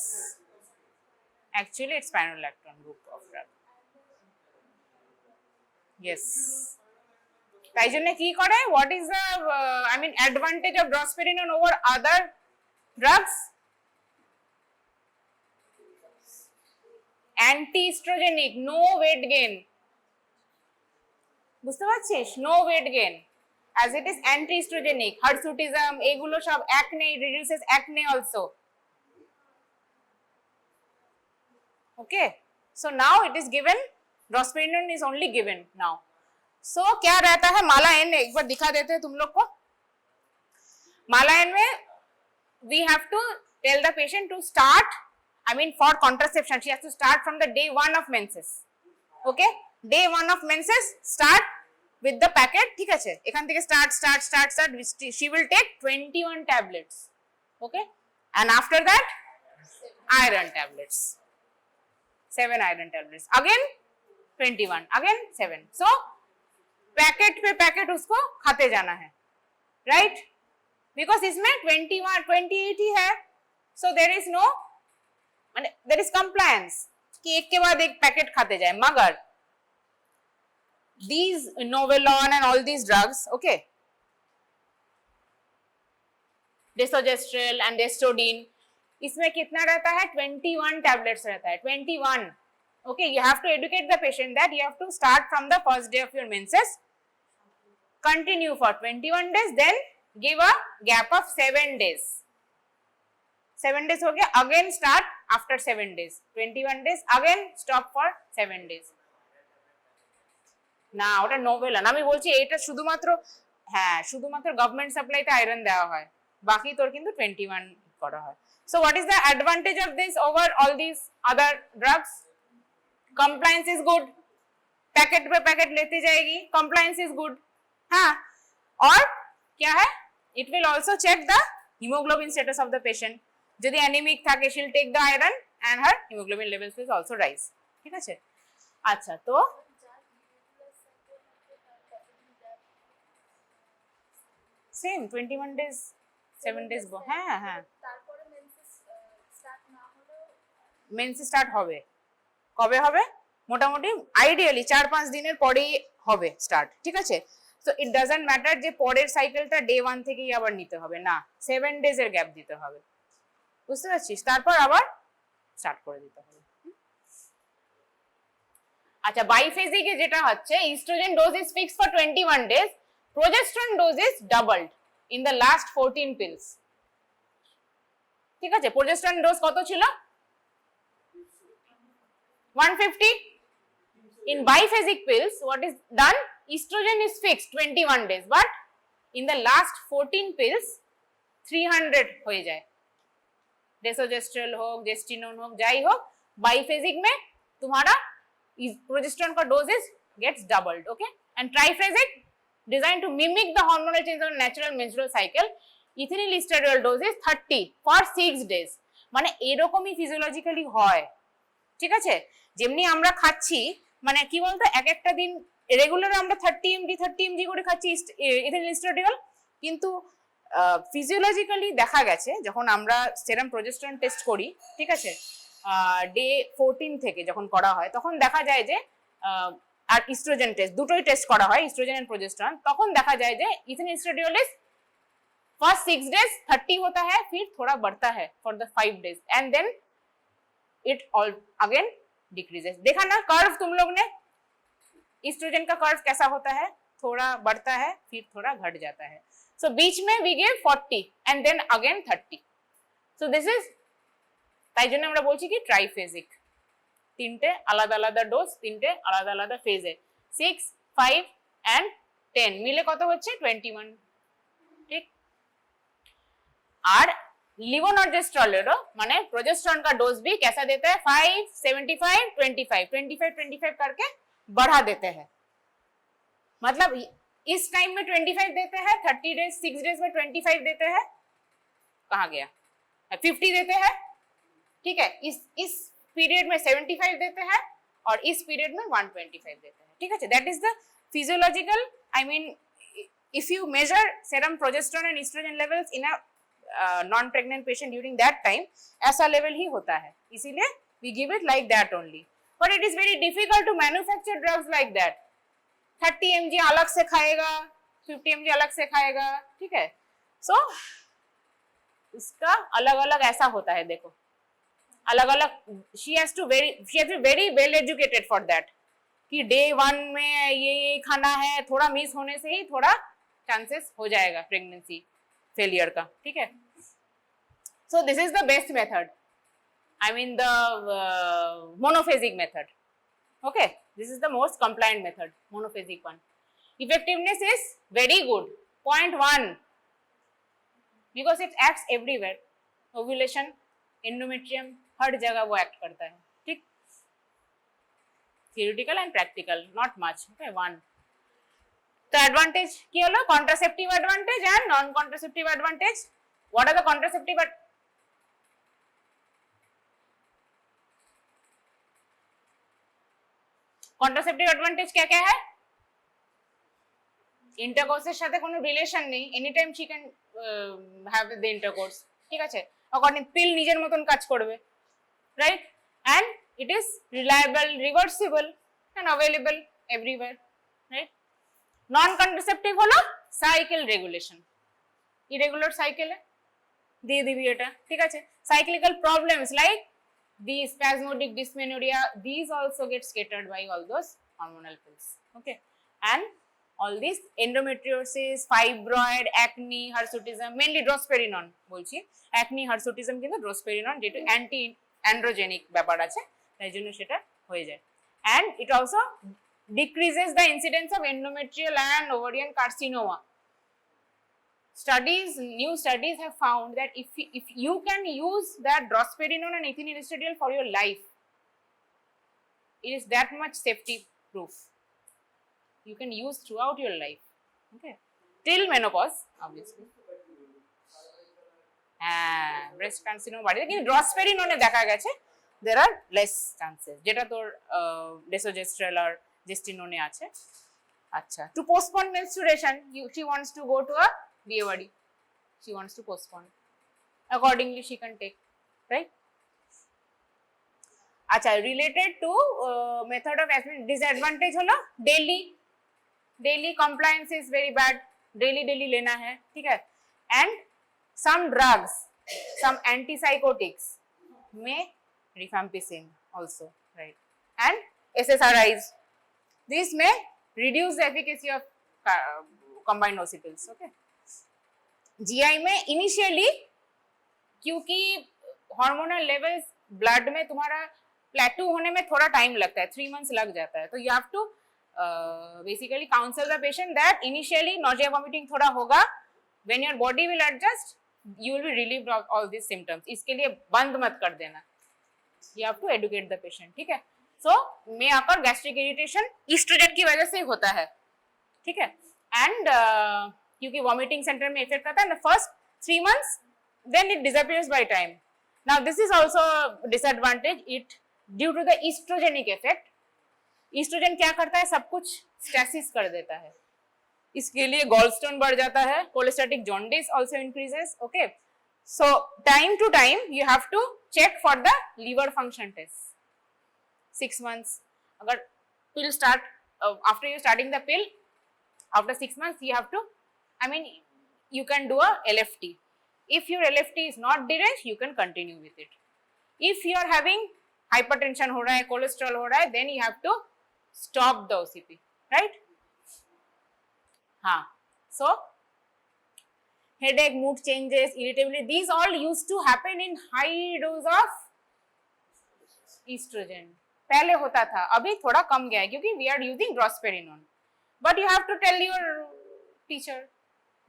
Actually, it's spironolactone group of drug. Yes. তাই জন্য কি করে? What is the advantage of drosperinone over other drugs? Anti-estrogenic, no weight gain. বুঝতে পারছিস? No weight gain, as it is anti-estrogenic. Hirsutism, এগুলো সব acne, reduces acne also. Okay, so now it is given, drosperinone is only given now. So क्या रहता है माला N? एक बार दिखा देते हैं तुम लोग को। माला N में we have to tell the patient to start, for contraception she has to start from the day 1 of menses. Okay, day 1 of menses start with the packet, ঠিক আছে, এখান থেকে start, she will take 21 tablets. Okay, and after that iron tablets, 7 iron tablets, again 21, again 7. So packet पे packet उसको खाते जाना है, right? Because इसमें 28 ही है, so there is no, there is compliance कि एक के बाद एक पैकेट खाते जाए. मगर these Novelon and all these drugs, okay, desogestrel and gestodene, इसमें कितना रहता है 21 टैबलेट्स रहता है, 21. Okay, you have to educate the patient that you have to start from the first day of your menses, continue for 21 days, then give a gap of 7 days. 7 days हो गया, again start after 7 days, 21 days, again stop for 7 days. না ওটা novel না, আমি বলছি এটা শুধুমাত্র, হ্যাঁ শুধুমাত্র গভর্নমেন্ট সাপ্লাইতে আয়রন দেওয়া হয়, বাকি তোর কিন্তু 21 করা হয়. So what is the advantage of this over all these other drugs? Compliance is good, packet पे पैकेट लेते जाएगी, compliance is good. हाँ, और क्या है, it will also check the hemoglobin status of the patient. যদি anemic থাকে, she'll take the iron and her hemoglobin levels will also rise. ঠিক আছে, আচ্ছা তো সেম 21 days 7 days, হ্যাঁ হ্যাঁ তারপরে মেন্সেস স্টার্ট না হলেও মেন্স স্টার্ট হবে, কবে হবে, মোটামুটি আইডিয়ালি 4-5 দিনের পরেই হবে স্টার্ট. ঠিক আছে, সো ইট ডাজন্ট ম্যাটার যে পরের সাইকেলটা ডে 1 থেকেই আবার নিতে হবে, না 7 days এর গ্যাপ দিতে হবে, বুঝতে পারছিস, তারপর আবার স্টার্ট করে দিতে হবে. আচ্ছা, বাইফেজিকে যেটা হচ্ছে, estrogen dose is fixed for 21 days, progesterone dose is doubled in the last 14 pills. ঠিক আছে, প্রোজেস্টেরন ডোজ কত ছিল 150. In biphasic pills, what is done? Estrogen is fixed 21 days, but in the last 14 pills 300 হয়ে যায়, डेसोजेस्ट्रेल हो, जेस्टिनोन हो, যাই হোক, biphasic में तुम्हारा progesterone का doses gets doubled. Okay, and triphasic designed to mimic the hormonal change of natural menstrual cycle, ethinyl estradiol dose is 30 for 6 days. মানে এরকমই ফিজিওলজিক্যালি হয়. ঠিক আছে, যেমনি আমরা খাচ্ছি, মানে কি বলতো, এক একটা দিন রেগুলার আমরা 30 mg করে খাচ্ছি ইথিনিল এস্ট্রাডিওল, কিন্তু ফিজিওলজিক্যালি দেখা গেছে যখন আমরা সেরাম প্রোজেস্টেরন টেস্ট করি, ঠিক আছে, ডে 14 থেকে যখন করা হয়, তখন দেখা যায় যে আর ইস্ট্রোজেন টেস্ট, দুটোই টেস্ট করা হয়, ইস্ট্রোজেন এন্ড প্রোজেস্টেরন, তখন দেখা যায় যে ethinyl estradiol is first 6 days 30 होता है, फिर थोड़ा बढ़ता है for the 5 days and then it all again decreases. देखा ना कर्व तुम लोग ने, इस्ट्रोजन का कर्व कैसा होता है, थोड़ा बढ़ता है फिर थोड़ा घट जाता है. सो बीच में we give 40 and then again 30. So this is, তাই জন্য আমরা বলছি কি ট্রাইফেজিক, তিনটে আলাদা আলাদা ডোজ, তিনটে আলাদা আলাদা ফেজে, 6, 5 एंड 10 মিলে কত হচ্ছে 21. ঠিক, আর लिवोनॉर्जेस्ट्रोलेरो माने प्रोजेस्टेरॉन का डोज भी कैसा देता है 5, 75, 25 करके बढ़ा देते हैं. मतलब इस टाइम में 25 देते हैं, 30 days 6 days में 25 देते हैं, कहाँ गया 50 देते हैं. ठीक है, इस पीरियड में 75 देते हैं और इस पीरियड में 125 देते हैं. ठीक है, that is the physiological, I mean if you measure serum progesterone and estrogen levels in a non pregnant patient during that time, ऐसा लेवल ही होता है, इसीलिए we give it like that only. But it is very difficult to manufacture drugs like that. 30 mg अलग से खाएगा, 50 mg अलग से खाएगा. ठीक है, सो इसका अलग अलग ऐसा होता है, देखो अलग अलग, she has to be very well educated for that कि डे 1 में ये खाना है, थोड़ा मिस होने से ही थोड़ा चांसेस हो जाएगा प्रेगनेंसी फेलियर का. ठीक है, so this is the best method, I mean the monophasic method. Okay, this is the most compliant method, monophasic one. Effectiveness is very good, 0.1, because it acts everywhere, ovulation, endometrium, हर जगह वो act करता है. ठीक, theoretical and practical, not much. Okay, 1. तो advantage কি হলো, contraceptive advantage and non contraceptive advantage. What are the contraceptive advantage क्या क्या है? ইন্টারকোর্সের সাথে কোনো রিলেশন নেই, any time she can have the intercourse. ঠিক আছে, অকর্ডিং পিল নিজের মতন কাজ করবে, right, and it is reliable, reversible and available everywhere, right. Non contraceptive হলো সাইকেল রেগুলেশন, ইরেগুলার সাইকেলে দিয়ে দিবি এটা, ঠিক আছে। Cyclical problems like the spasmodic dysmenorrhea, these also get scattered by all those hormonal pills, okay. And all these endometriosis, fibroid, acne, hirsutism, mainly drospirenone বলছি, acne, hirsutism কিন্তু drospirenone যেটা anti androgenic ব্যাপার আছে, তাই জন্য সেটা হয়ে যায়। And it also decreases the incidence of endometrial and ovarian carcinoma. New studies have found that if you can use that drospirenone and ethinyl estradiol for your life, it is that much safety proof. You can use throughout your life, okay, till menopause, obviously. Breast carcinoma বাড়িতে কিন্তু drospirenone দেখা গেছে there are less chances, যেটা তোর desogestrel আর gestinone আছে। আচ্ছা, to postpone menstruation, she wants to go to a BAWD, she wants to postpone, accordingly she can take, right? আচ্ছা, related to method of action, disadvantage হলো daily compliance is very bad, daily लेना है, ठीक है। And some drugs, some antipsychotics may rifampicin also, right? And SSRIs, these may reduce the efficacy of combined nocipils, okay। GI में initially क्योंकि hormonal levels blood में तुम्हारा प्लेटू होने में थोड़ा टाइम लगता है, 3 months लग जाता है, तो you have to basically counsel the patient that initially nausea vomiting थोड़ा होगा, when your body will adjust you will be relieved of all this symptoms, इसके लिए बंद मत कर देना, you have to educate the patient, ठीक है। सो में आकर गैस्ट्रिक इरिटेशन ईस्ट्रोजन की वजह से होता है, ठीक है। एंड क्योंकि वॉमिटिंग सेंटर में इफेक्ट करता है ना first 3 months, then it disappears by time. Now this is also disadvantage, it due to the estrogenic effect, estrogen क्या करता है, सब कुछ स्टैसिस कर देता है, इसके लिए गॉलस्टोन बढ़ जाता है, कोलेस्टेटिक jaundice also increases, okay। So time to time you have to check for the liver function test, 6 months, अगर pill start after you starting the pill, after 6 months you have to, I mean you can do a LFT. If your LFT is not deranged, you can continue with it. If you are having hypertension हो रहा है, cholesterol हो रहा है, then you have to stop the OCP, right? हाँ, so headache, mood changes, irritability, these all used to happen in high dose of estrogen. पहले होता था, अभी थोड़ा कम गया है क्योंकि we are using drospirenone. But you have to tell your teacher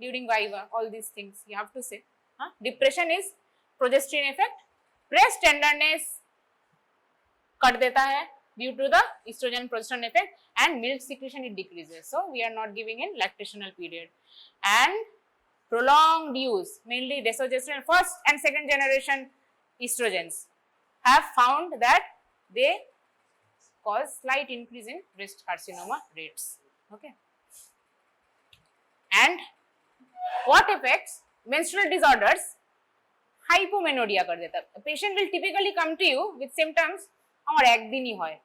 during Viva all these things. You have to say. Depression is progesterone effect. Breast tenderness cut देता है due to the estrogen progesterone effect, and milk secretion it decreases. So we are not giving in lactational period. And prolonged use, mainly desogestrel first and second generation estrogens have found that they cause slight increase in breast carcinoma rates. Okay. And what affects menstrual disorders? Hypomenorrhea कर देता है. A patient will typically come to you with symptoms और एक दिन ही होए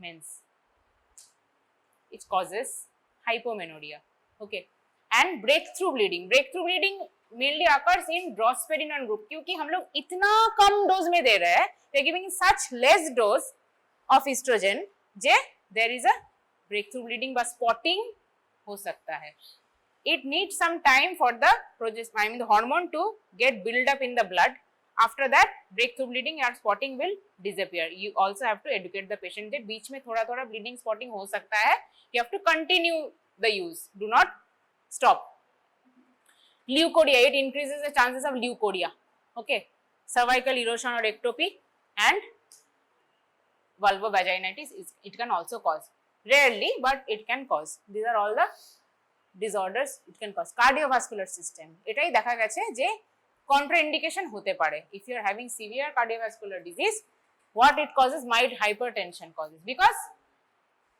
mens. It causes hypomenorrhea. Okay. And breakthrough bleeding. Breakthrough bleeding mainly occurs in drospirenone group क्योंकि हम लोग इतना कम डोज में दे रहे हैं, we are giving such less dose of estrogen J there is a breakthrough bleeding বা spotting हो सकता है. It needs some time for the the hormone to get built up in the blood. After that, breakthrough bleeding or spotting will disappear. You also have to educate the patient that बीच में थोड़ा थोड़ा bleeding spotting हो सकता है. You have to continue the use. Do not stop. Leukorrhea, it increases the chances of leukorrhea. Okay. Cervical erosion or ectopy and vulvovaginitis, it can also cause. Rarely, but it can cause. These are all the disorders it can cause. Cardiovascular system, এটাই দেখা গেছে যে contraindication হতে পারে. If you are having severe cardiovascular disease, what it causes? Mild hypertension causes, because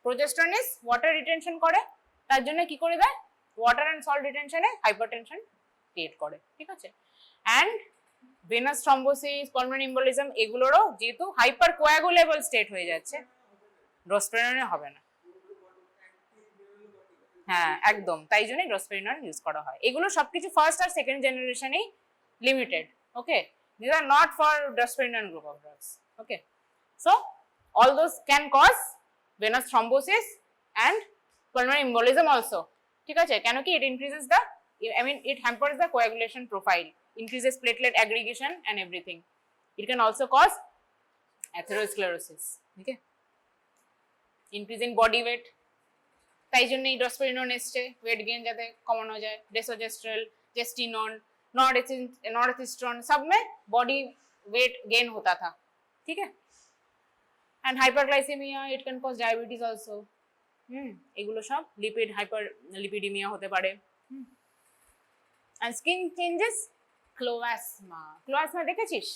progesterone is water retention করে, তার জন্য কি করে দেয়? Water and salt retention A hypertension create করে, ঠিক আছে? And venous thrombosis, pulmonary embolism এগুলোরও যেহেতু hypercoagulable state হয়ে যাচ্ছে, drospirenone হবে না। হ্যাঁ একদম, তাই জন্যই drospirenone ইউজ করা হয়। এগুলো সবকিছু ফার্স্ট আর সেকেন্ড জেনারেশনেই limited, Okay, these are not for drospirenone group of drugs. Okay, so all those can cause venous thrombosis and pulmonary embolism also. ঠিক আছে, কেন কি it increases the, I mean it hampers the coagulation profile, increases platelet aggregation and everything. It can also cause atherosclerosis. Okay, increase in body weight, তাই জন্যই ড্রসপেরিনন এসছে, weight gain যাতে কমানো যায়। ডেসোজেস্ট্রল, जेस्टिनोन, नॉर्थिस्ट्रॉन, सब में बॉडी वेट गेन होता था। ठीक है, and hyperglycaemia, it can cause diabetes also. এগুলো সব লিপিড লিপিডিমিয়া হতে পারে। এন্ড স্কিন চেঞ্জেস, ক্লোয়াসমা দেখেছিস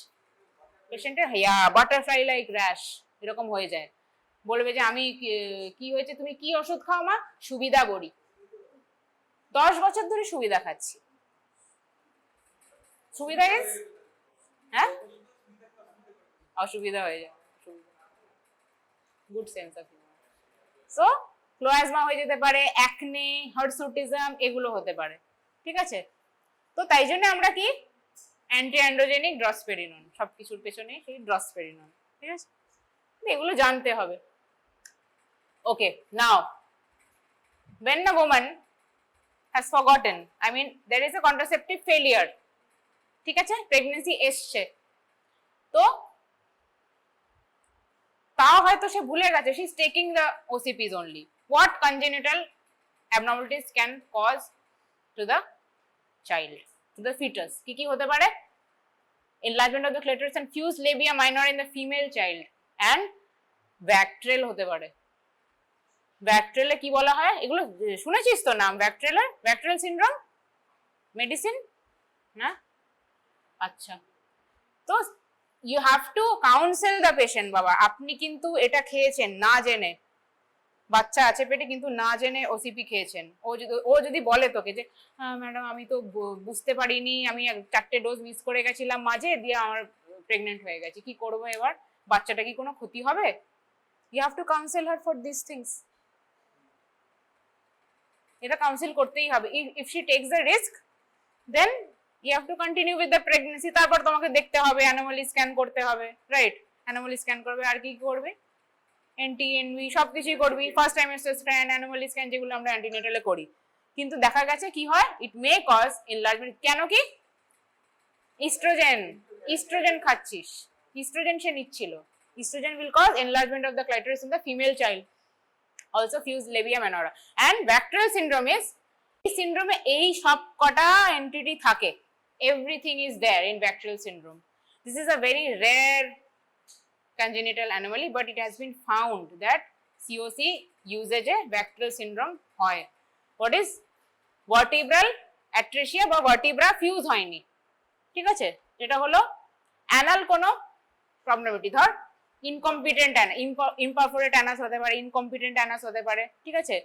পেশেন্টের? হ্যাঁ, বাটারফ্লাই লাইক র্যাশ এরকম হয়ে যায়, বলবে যে আমি কি হয়েছে, তুমি কি ওষুধ খাও মা? সুবিধা বড়ি, 10 বছর ধরে সুবিধা খাচ্ছি। সুবিধা ইজ, হ্যাঁ, অসুবিধা হয়ে যায়, good sense of humour. So chloasma হয়ে যেতে পারে, অ্যাকনে, হার্সুটিজম এগুলো হতে পারে। ঠিক আছে, তো তাই জন্য আমরা কি অ্যান্টি অ্যান্ড্রোজেনিক ড্রসপেরিনন, সবকিছুর পেছনে সেই ড্রসপেরিনন। ঠিক আছে, এগুলো জানতে হবে। ওকে, নাও when a woman has forgotten, I mean there is a contraceptive failure, ঠিক আছে, প্রেগন্যান্সি এসছে, তো তাও হয়তো সে ভুলে গেছে, she is taking the OCPs only. What congenital abnormalities can cause to the child, to the fetus? কি কি হতে পারে? enlargement of the clitoris and fused labia minor in the female child and ব্যাকট্রেল হতে পারে। ব্যাকট্রেলে কি বলা হয়? এগুলো শুনেছিস তো নাম ব্যাকট্রেলের? ব্যাকট্রেল সিনড্রোম মেডিসিন না? আচ্ছা, তো you have to counsel the patient, বাবা আপনি কিন্তু এটা খেয়েছেন না জেনে, বাচ্চা আছে পেটে কিন্তু না জেনে ওসিপি খেয়েছেন। ও যদি বলে তোকে যে হ্যাঁ ম্যাডাম আমি তো বুঝতে পারিনি, আমি 4টে ডোজ মিস করে গেছিলাম মাঝে, দিয়ে আমার প্রেগনেন্ট হয়ে গেছে, কি করবো এবার? বাচ্চাটা কি কোনো ক্ষতি হবে? You have to counsel her for these things. এটা কাউন্সিল করতেই হবে। if she takes the risk, then you have to continue with the pregnancy. তারপর তোমাকে দেখতে হবে, অ্যানোমালি স্ক্যান করতে হবে, রাইট? অ্যানোমালি স্ক্যান করবে, আর কি করবে? এনটি, এনভি সবকিছুই করবি, first trimester scan, anomaly scan যেগুলো আমরা অ্যান্টিনেটালে করি। কিন্তু দেখা গেছে কি হয়, ইট মে কজ এনলার্জমেন্ট। কেন কি? ইস্ট্রোজেন খাচ্ছিস, ইস্ট্রোজেন সে নিচ্ছিল। Estrogen will cause enlargement of the clitoris in the female child, also fused labia minora. And Bacterial syndrome is, এই syndrome এই সব কটা entity থাকে, everything is there in Bacterial syndrome. This is a very rare congenital anomaly, but it has been found that COC usage A Bacterial syndrome হয়। What is vertebral atresia বা vertebra fuse হয়নি, ঠিক আছে, যেটা হলো anal কোনো প্রবলেমিটি, ধর incompetent ইমপারফোরেট Anas হতে পারে, ইনকম্পিটেন্ট অ্যানাস হতে পারে, ঠিক আছে,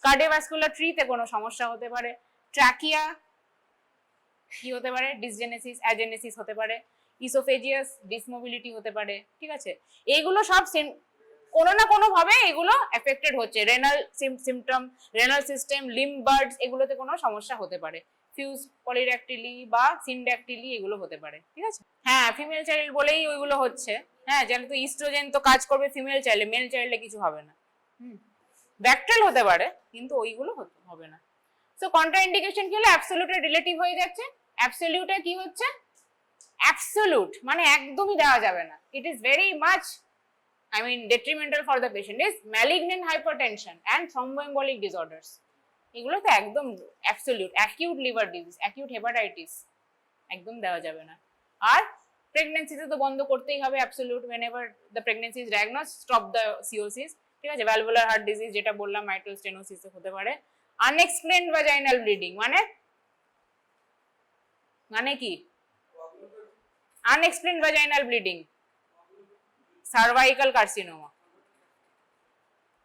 কার্ডিওভাস্কুলার ট্রিতে কোনো সমস্যা হতে পারে, ট্র্যাকিয়া কি হতে পারে, ডিসজেনেসিস, অ্যাজেনেসিস হতে পারে, ইসোফেজিয়াস ডিসমোবিলিটি হতে পারে, ঠিক আছে, এইগুলো সব কোনো না কোনো ভাবে এগুলো এফেক্টেড হচ্ছে। Renal symptom, renal system, limb birds এগুলোতে কোনো সমস্যা হতে পারে, ফিউজ পলিড্যাকটিলি বা সিনড্যাকটিলি এগুলো হতে পারে, ঠিক আছে। হ্যাঁ, ফিমেল চাইল্ড বলেই ওইগুলো হচ্ছে, হ্যাঁ, যেহেতু ইস্ট্রোজেন তো কাজ করবে ফিমেল চাইল্ডে, মেল চাইল্ডে কিছু হবে না। ব্যাকটেরিয়াল হতে পারে কিন্তু ওইগুলো হবে না। সো কন্ট্রাইন্ডিকেশন কি হলো? অ্যাবসলিউটে রিলেটিভ হয়ে যাচ্ছে। অ্যাবসলিউটে কি হচ্ছে? অ্যাবসলিউট মানে একদমই দেওয়া যাবে না। It is very much, I mean detrimental for the patient is malignant hypertension and thromboembolic disorders. এগুলো তো একদম absolute. Acute liver disease, acute hepatitis একদম দেওয়া যাবে না। আর প্রেগন্যান্সিতে তো বন্ধ করতেই হবে absolute. whenever the pregnancy is diagnosed, stop the COCs, ঠিক আছে। ভ্যালভুলার হার্ট ডিজিজ যেটা বললাম, মাইট্রাল স্টেনোসিস হতে পারে। আনএক্সপ্লেইনড ভাজাইনাল ব্লিডিং মানে কি? Unexplained vaginal bleeding, cervical carcinoma,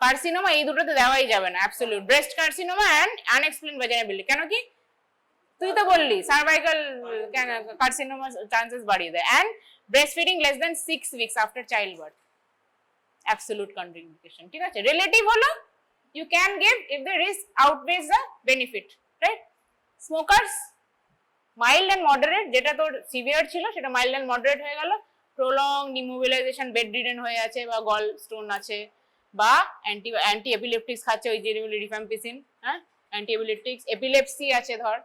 carcinoma এই দুটোতে দেওয়াই যাবে না absolute. Breast carcinoma and unexplained vaginal bleeding. কেন কি? তুই তো বললি সার্ভাইকাল কার্সিনোমা চান্সেস বাড়িয়ে দেয়। And breast feeding less than 6 weeks after child birth, absolute contraindication, ঠিক আছে। রিলেটিভ হলো you can give if the risk outweighs the benefit, right? Smokers mild and moderate, যেটা তোর সিভিয়ার ছিল সেটা মাইল্ড অ্যান্ড মডারেট হয়ে গেল, প্রলং ইমোবিলাইজেশন, বেড রিডেন হয়ে আছে বা গল স্টোন আছে, বা অ্যান্টি এপিলেপটিক্স খাচ্ছে ওই যে রিফ্যাম্পিসিন, হ্যাঁ, অ্যান্টি এপিলেপটিক্স, এপিলেপসি আছে ধর,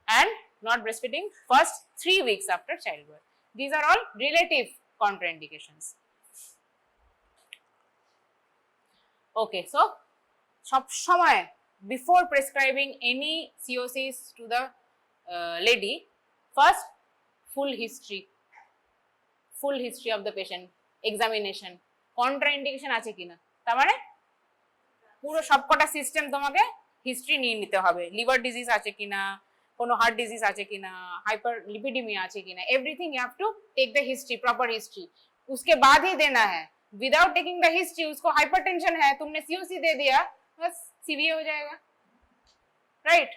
and not breastfeeding first 3 weeks after childbirth. These are all relative contraindications. Okay, so সব সময় before prescribing any COCs to the lady, first full history of the patient, examination, contraindication আছে কিনা, তার মানে পুরো সবকটা সিস্টেম তোমাকে হিস্ট্রি নিয়ে নিতে হবে, লিভার ডিজিজ আছে কিনা, কোনো হার্ট ডিজিজ আছে কিনা, हाइपर लिपिडेमिया আছে কিনা, everything you have to take the history, proper history, उसके बाद ही देना है. विदाउट टेकिंग द हिस्ट्री उसको हाइपरटेंशन है, तुमने सीओसी दे दिया, बस सीवीए हो जाएगा, right.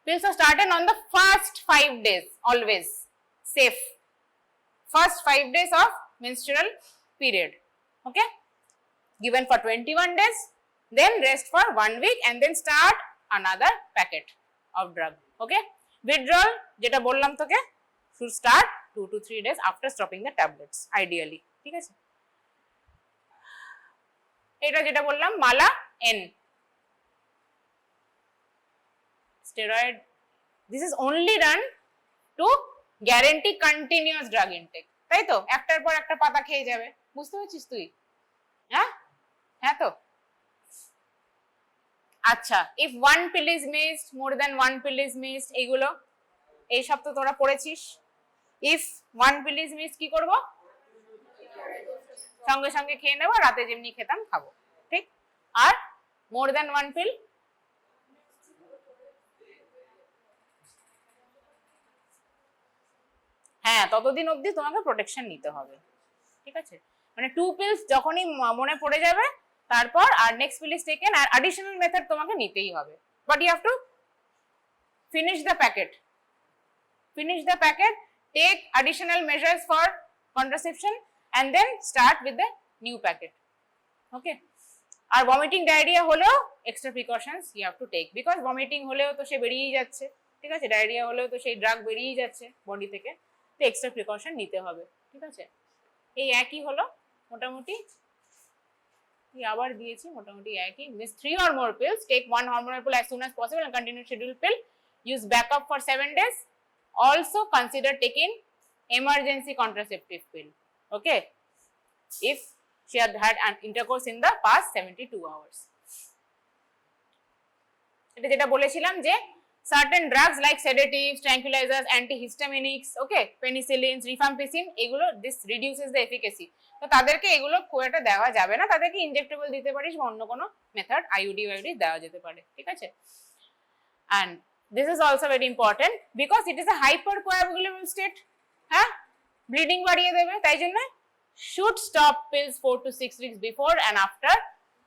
Pills are started on the first 5 days, always safe, first 5 days of menstrual period, okay, given for 21 days, then rest for 1 week and then start another packet of drug, okay. Withdrawal যেটা বললাম তোকে should start 2 to 3 days after stopping the tablets ideally, ঠিক আছে. এটা যেটা বললাম মালা N steroid, this is only done to guarantee continuous drug intake, তাই তো, একটার পর একটা পাতা খেয়ে যাবে, বুঝতে পারছিস তুই, হ্যাঁ, হ্যাঁ তো. আচ্ছা, if one pill is missed, more than one pill is missed, এইগুলো এই সব তো তোরা পড়েছিস. if one pill is missed কি করব, সঙ্গে সঙ্গে খেয়ে নেব, রাতে যেমনি খেতাম খাবো, ঠিক. আর more than one pill, হ্যাঁ, ততদিন অবধি তোমাকে প্রোটেকশন নিতে হবে, ঠিক আছে. মানে 2 pills যখনই মনে পড়ে যাবে তারপর আর নেক্সট পিল ইজ টেকেন, আর অ্যাডিশনাল মেথড তোমাকে নিতেই হবে, but you have to finish the packet, take additional measures for contraception and then start with the new packet, okay. আর ভমিটিং ডায়রিয়া হলেও extra precautions you have to take, because vomiting হলেও তো সে বেরিয়েই যাচ্ছে, ঠিক আছে, ডায়রিয়া হলেও তো সেই ড্রাগ বেরিয়েই যাচ্ছে বডি থেকে, তো এক্সট্রা প্রিকশন নিতে হবে, ঠিক আছে. এই একই হলো মোটামুটি, আবার দিয়েছি মোটামুটি একই. Miss 3 or more pills, take 1 hormonal pill as soon as possible and continue scheduled pill, use backup for 7 days, also consider taking emergency contraceptive pill, okay, if she had had an intercourse in the past 72 hours. এটা যেটা বলেছিলাম যে certain drugs like sedatives, tranquilizers, antihistaminics, okay, penicillins, rifampicin, এগুলো this reduces the efficacy, তো তাদেরকে এগুলো খুব একটা দেওয়া যাবে না, তাদেরকে ইনজেক্টেবল দিতে পারিস বা অন্য কোনো মেথড আইইউডি দেওয়া যেতে পারে, ঠিক আছে. and this is also very important because it is a hypercoagulable state, হ্যাঁ, ব্লিডিং বাড়িয়ে দেবে, তাই জন্য should stop pills 4 to 6 weeks before and after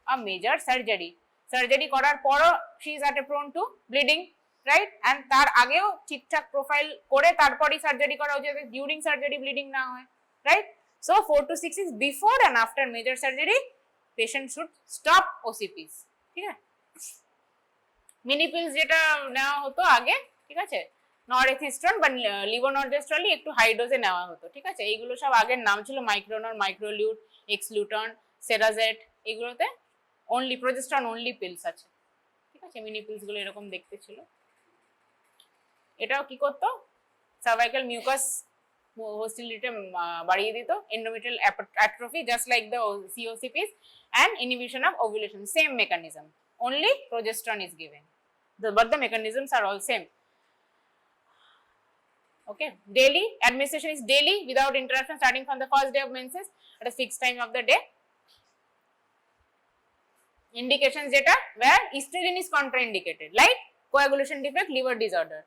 a major surgery করার পরও she is at a prone to bleeding, right, and তার আগেও ঠিকঠাক প্রোফাইল করে তারপরই সার্জারি করা উচিত, ডিউরিং সার্জারি ব্লিডিং না হয়, right. so 4 to 6 weeks before and after major surgery patient should stop OCPs, ঠিক আছে. মিনি পিলস যেটা নেওয়া হতো আগে, ঠিক আছে, নরএথিস্ট্রন বা লিভোনর্জেস্ট্রল একটু হাই ডোজে নেওয়া হতো, ঠিক আছে. এইগুলো সব আগের নাম ছিল মাইক্রোনর, মাইক্রোলিউট, এক্সলুটন, সেরাজেট, এগুলোতে অনলি প্রোজেস্ট্রন অনলি পিলস আছে, ঠিক আছে. মিনি পিলস গুলো এরকম দেখতে ছিল. এটাও কি করতো, সার্ভাইকাল মিউকাস hostility বাড়িয়ে দিত, endometrial atrophy just like the COCPs, and inhibition of ovulation, same mechanism, only progesterone is given, but the mechanisms are all same, okay. Daily administration is daily without interruption starting from the first day of menses at a fixed time of the day. Indications যেটা where estrogen is contraindicated like coagulation defect, liver disorder,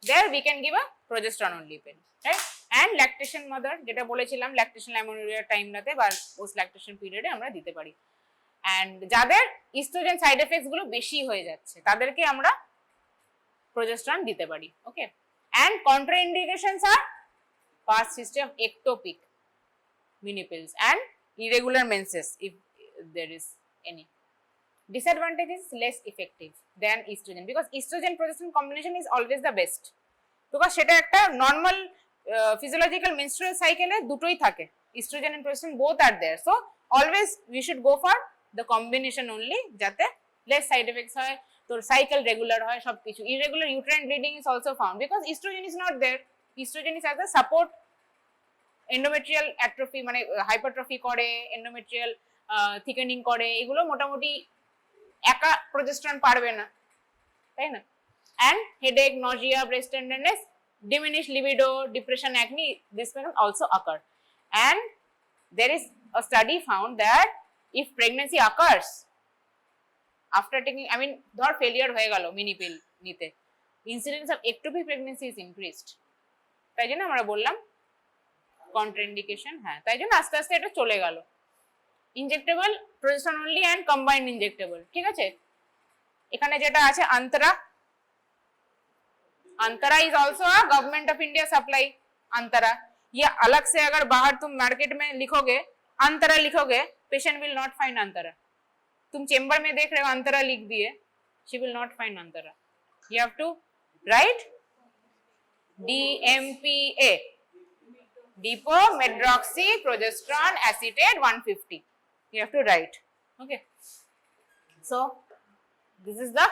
there we can give a progesterone only pill, right. and lactation mother যেটা বলেছিলাম lactation amenorrhea টাইমটাতে বা post lactation পিরিয়ডে আমরা দিতে পারি, and যাদের ইস্ট্রোজেন সাইড এফেক্টস গুলো বেশি হয়ে যাচ্ছে তাদেরকে আমরা প্রোজেস্টেরন দিতে পারি, ওকে. and contraindications are past history of ectopic mini pills and irregular menses if there is any, Disadvantage is less effective than estrogen because estrogen progesterone combination is always the best because সেটা একটা normal physiological menstrual cycle এ দুটোই থাকে estrogen and progesterone both are there, so always we should go for the combination only যাতে less side effects হয়, তোর cycle regular হয়, সবকিছু। irregular uterine bleeding is also found because estrogen is not there, estrogen is as a support endometrial atrophy মানে hypertrophy করে, endometrial thickening করে, এগুলো মোটামুটি একা প্রজেস্টেরন পারবে না, তাই না? and headache, nausea, breast tenderness, diminished libido, depression, acne, this can also occur. And there is a study found that if pregnancy occurs after taking, I mean ধর failure হয়ে গেল মিনি পিল নিতে, incidence of ectopic pregnancy is increased, তাই জন্য আমরা বললাম contraindication. হ্যাঁ, তাই জন্য আস্তে আস্তে এটা চলে গেল injectable progesterone only and combined injectable. ঠিক আছে, এখানে যেটা আছে Antara, Antara is also a government of India supply Antara. ये अलग से अगर बाहर तुम मार्केट में लिखोगे अंतरा लिखोगे, patient will not find Antara. तुम चेंबर में देख रहे हो अंतरा लिख दिए, she will not find Antara. You have to write DMPA, depot medroxyprogesterone acetate 150, you have to write, okay? So this is the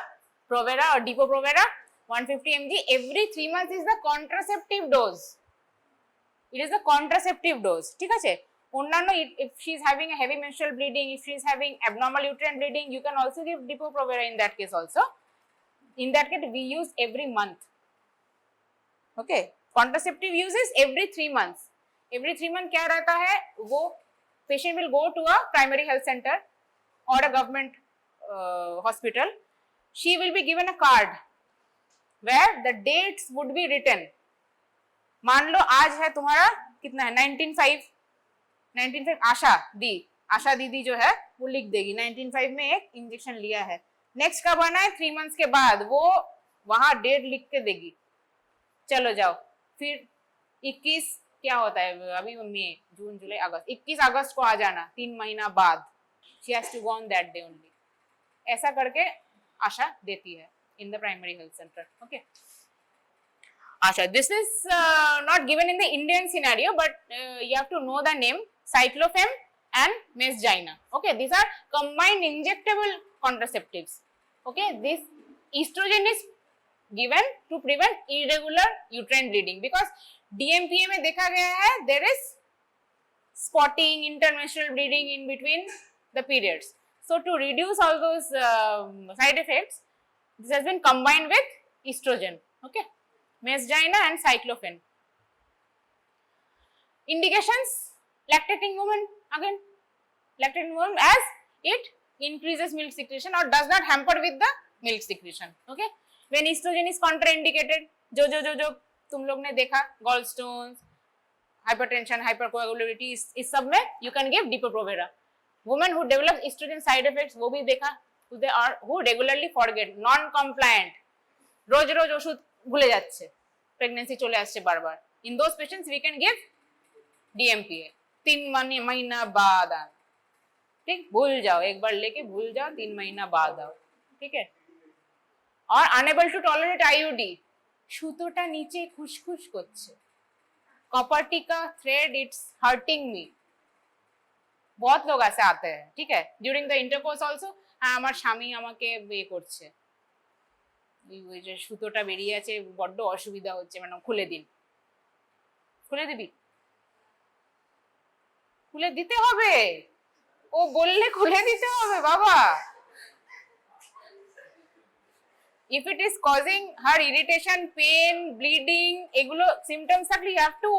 Provera or Depo Provera 150 mg every 3 months is the contraceptive dose, it is the contraceptive dose। ঠিক আছে, অন্যান্য if she is having a heavy menstrual bleeding, if she is having abnormal uterine bleeding, you can also give Depo Provera in that case also। in that case we use every month, okay? contraceptive uses every 3 months। every 3 month क्या रहता है, वो patient will go to a primary health center or a government hospital, she will be given a card where the dates would be written। मान लो आज है तुम्हारा कितना है 19/5 आशा दीदी जो है वो लिख देगी 19/5 में एक इंजेक्शन लिया है, नेक्स्ट कब आना है 3 months के बाद, वो वहां डेट लिख के देगी, चलो जाओ। फिर 21 क्या होता है अभी, मई जून जुलाई अगस्त, 21 अगस्त को आ जाना 3 महीना बाद, she has to go on that day only। ऐसा करके आशा देती है in the primary health center, okay? Asha, this is not given in the Indian scenario, but you have to know the name Cyclophem and Mesgina, okay? These are combined injectable contraceptives, okay? This estrogen is given to prevent irregular uterine bleeding because DMPA में देखा गया है there is spotting, intermenstrual bleeding in between the periods, so to reduce all those side effects, this has been combined with estrogen, okay? Mesgina and Cyclophen. Indications, lactating woman, again lactating woman as it increases milk secretion or does not hamper with the milk secretion, okay? When estrogen is contraindicated, जो तुम लोग ने देखा gallstones, hypertension, hypercoagulability, इस सब में you can give Depo Provera। women who develop estrogen side effects वो भी देखा, who regularly forget, non compliant, रोज रोज ওষুধ ভুলে যাচ্ছে, প্রেগন্যান্সি চলে আসছে বারবার, in those patients we can give DMPA 3 महीना बाद आओ, ठीक, भूल जाओ, एक बार लेके भूल जाओ, 3 महीना बाद आओ, ठीक है? और unable to tolerate IUD, সুতোটা নিচে খুশখুশ করছে, कॉपर टीका थ्रेड इट्स हर्टिंग मी, बहुत लोग ऐसे आते हैं, ठीक है? ड्यूरिंग द इंटरकोर्स ऑल्सो, হ্যাঁ আমার স্বামী আমাকে বিয়ে করছে, ওই যে সুতোটা বেরিয়ে আছে বড্ড অসুবিধা হচ্ছে, মানে খুলে দিন, খুলে দিবি, খুলে দিতে হবে, ও বললে খুলে দিতে হবে বাবা। if it is causing her irritation, pain, bleeding, এগুলো symptoms থাকলে you have to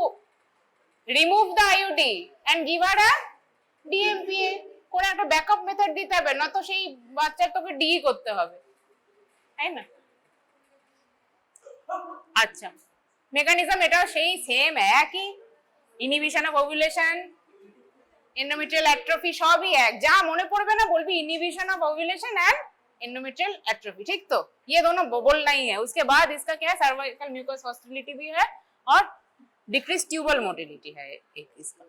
remove the IUD and give her a DMPA, কোনো একটা ব্যাকআপ মেথড দিতে হবে, না তো সেই বাচ্চার তোকে ডি করতে হবে, তাই না? আচ্ছা, মেকানিজম এটাও সেই সেম একই, inhibition of ovulation, endometrial atrophy সবই এক, যা মনে পড়বে না বলবি inhibition of ovulation and endometrial atrophy, ठीक? तो ये दोनों बोलना ही है। उसके बाद इसका क्या है, सर्वाइकल म्यूकस हॉस्टिलिटी भी है और डिक्रीज ट्यूबल मोटिलिटी है एक इसका।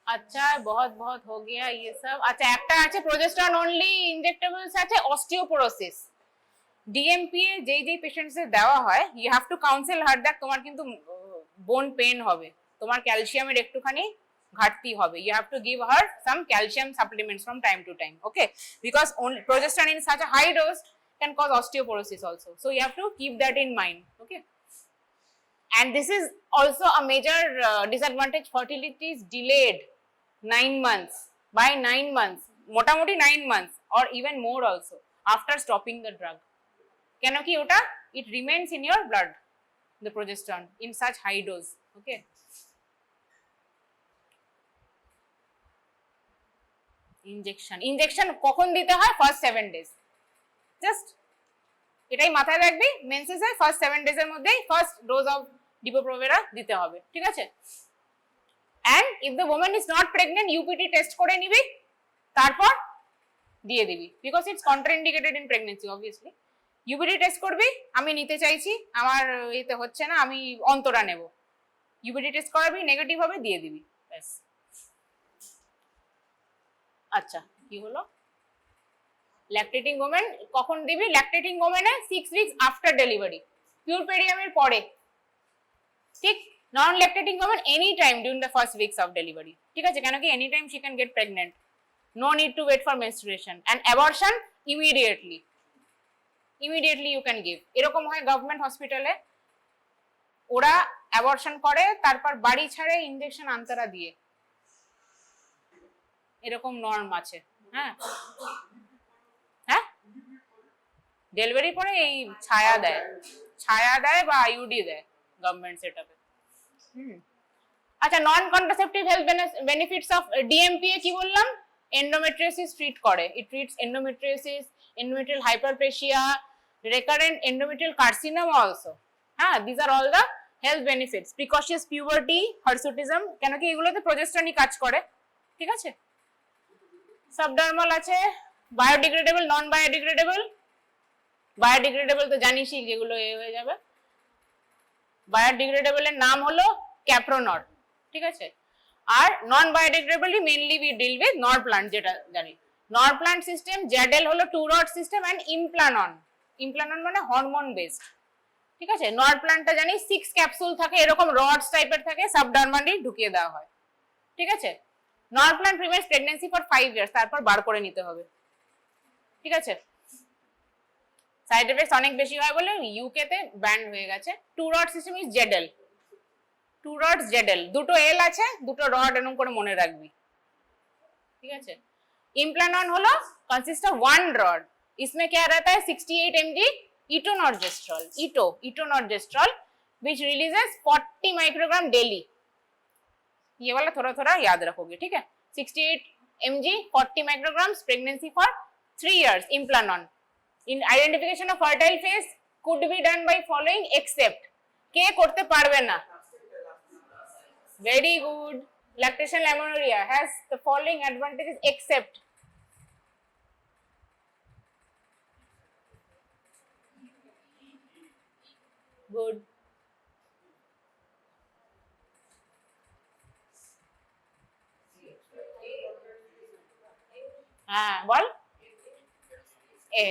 আচ্ছা বহুত বহুত हो गया ये सब আচ্ছা একটা আছে প্রোজেস্টেরন অনলি ইনজেক্টেবলস আছে অস্টিওপোরোসিস ডিএমপিএ যেই যেই পেশেন্টসে দেওয়া হয় you have to counsel her that তোমার কিন্তু বোন পেন হবে তোমার ক্যালসিয়ামের একটুখানি ঘাটতি হবে you have to give her some calcium supplements from time to time okay because progesterone in such a high dose can cause osteoporosis also so you have to keep that in mind okay and this is also a major disadvantage fertility is delayed 9 months by 9 months মোটামুটি 9 months or even more also after stopping the drug কেন কি ওটা it remains in your blood the progesterone in such high dose okay injection কখন দিতে হয় first 7 days just এটাই মাথায় রাখবি মেন্সেসে ফার্স্ট 7 days এর মধ্যেই ফার্স্ট ডোজ অফ ডিপোপ্রোভেরা দিতে হবে ঠিক আছে and if the woman is not pregnant UPT test করে নিবি তারপর দিয়ে দিবি because it's contraindicated in pregnancy obviously UPT test করবি আমি নিতে চাইছি আমার এতে হচ্ছে না আমি অন্তরা নেব UPT টেস্ট করাবি নেগেটিভ হবে দিয়ে দিবি ব্যাস আচ্ছা কি হলো ল্যাকটেটিং ওমেন কখন দিবি ল্যাকটেটিং ওমেনে 6 weeks আফটার ডেলিভারি পিউরপেরিয়ামের পরে ঠিক non lactating women any time during the first weeks of delivery ঠিক আছে কেন কি any time she can get pregnant no need to wait for menstruation and abortion immediately you can give এরকম হয় government হসপিটালে ওরা অ্যাবর্শন করে তারপর বাড়ি ছাড়ে ইনজেকশন আন্তরা দিয়ে এরকম নর্ম আছে হ্যাঁ হ্যাঁ ডেলিভারি পরে এই ছায়া দেয় বা আইইউডি দেয় গভর্নমেন্ট সেটআপে আচ্ছা non contraceptive health benefits of DMPA কি বললাম এন্ডোমেট্রিওসিস ট্রিট করে it treats endometriosis endometrial hyperplasia recurrent endometrial carcinoma also these are all the health benefits precocious puberty hirsutism কেন কি এগুলোতে প্রজেস্টেরনই কাজ করে ঠিক আছে সাবডার্মাল আছে বায়োডিগ্রেডেবল নন বায়োডিগ্রেডেবল তো জানিসই যেগুলো হয়ে যাবে বায়োডিগ্রেডেবল এর নাম হলো ক্যাপ্রোনট ঠিক আছে আর নন বায়োডিগ্রেডেবলি মেইনলি উই ডিল উইথ নরপ্লান্ট যেটা জানি নরপ্লান্ট সিস্টেম জ্যাডেল হলো 2-rod সিস্টেম এন্ড ইমপ্লানন মানে হরমোন বেসড ঠিক আছে নরপ্লান্টটা জানি 6 ক্যাপসুল থাকে এরকম রডস টাইপের থাকে সাবডার্মালি ঢুকিয়ে দেওয়া হয় ঠিক আছে নরপ্লান্ট প্রিভেন্টস প্রেগন্যান্সি ফর 5 ইয়ার্স তারপর বার করে নিতে হবে ঠিক আছে সাইড এফেক্টস অনেক বেশি হয় বলে ইউকে তে ব্যান হয়ে গেছে 2-rod সিস্টেম ইজ জেডেল 2 rods জেডেল দুটো এল আছে দুটো রড এরকম করে মনে রাখবি ঠিক আছে इम्प्लानॉन होलो कंसिस्ट ऑफ 1 rod इसमें क्या रहता है 68 mg etonorgestrol which releases 40 microgram daily ये वाला थोड़ा थोड़ा याद रखोगे ठीक है 68 mg 40 micrograms pregnancy for 3 years implanon in identification of fertile phase could be done by following except के করতে পারবে না very good lactation amenorrhea has the following advantages except good ball A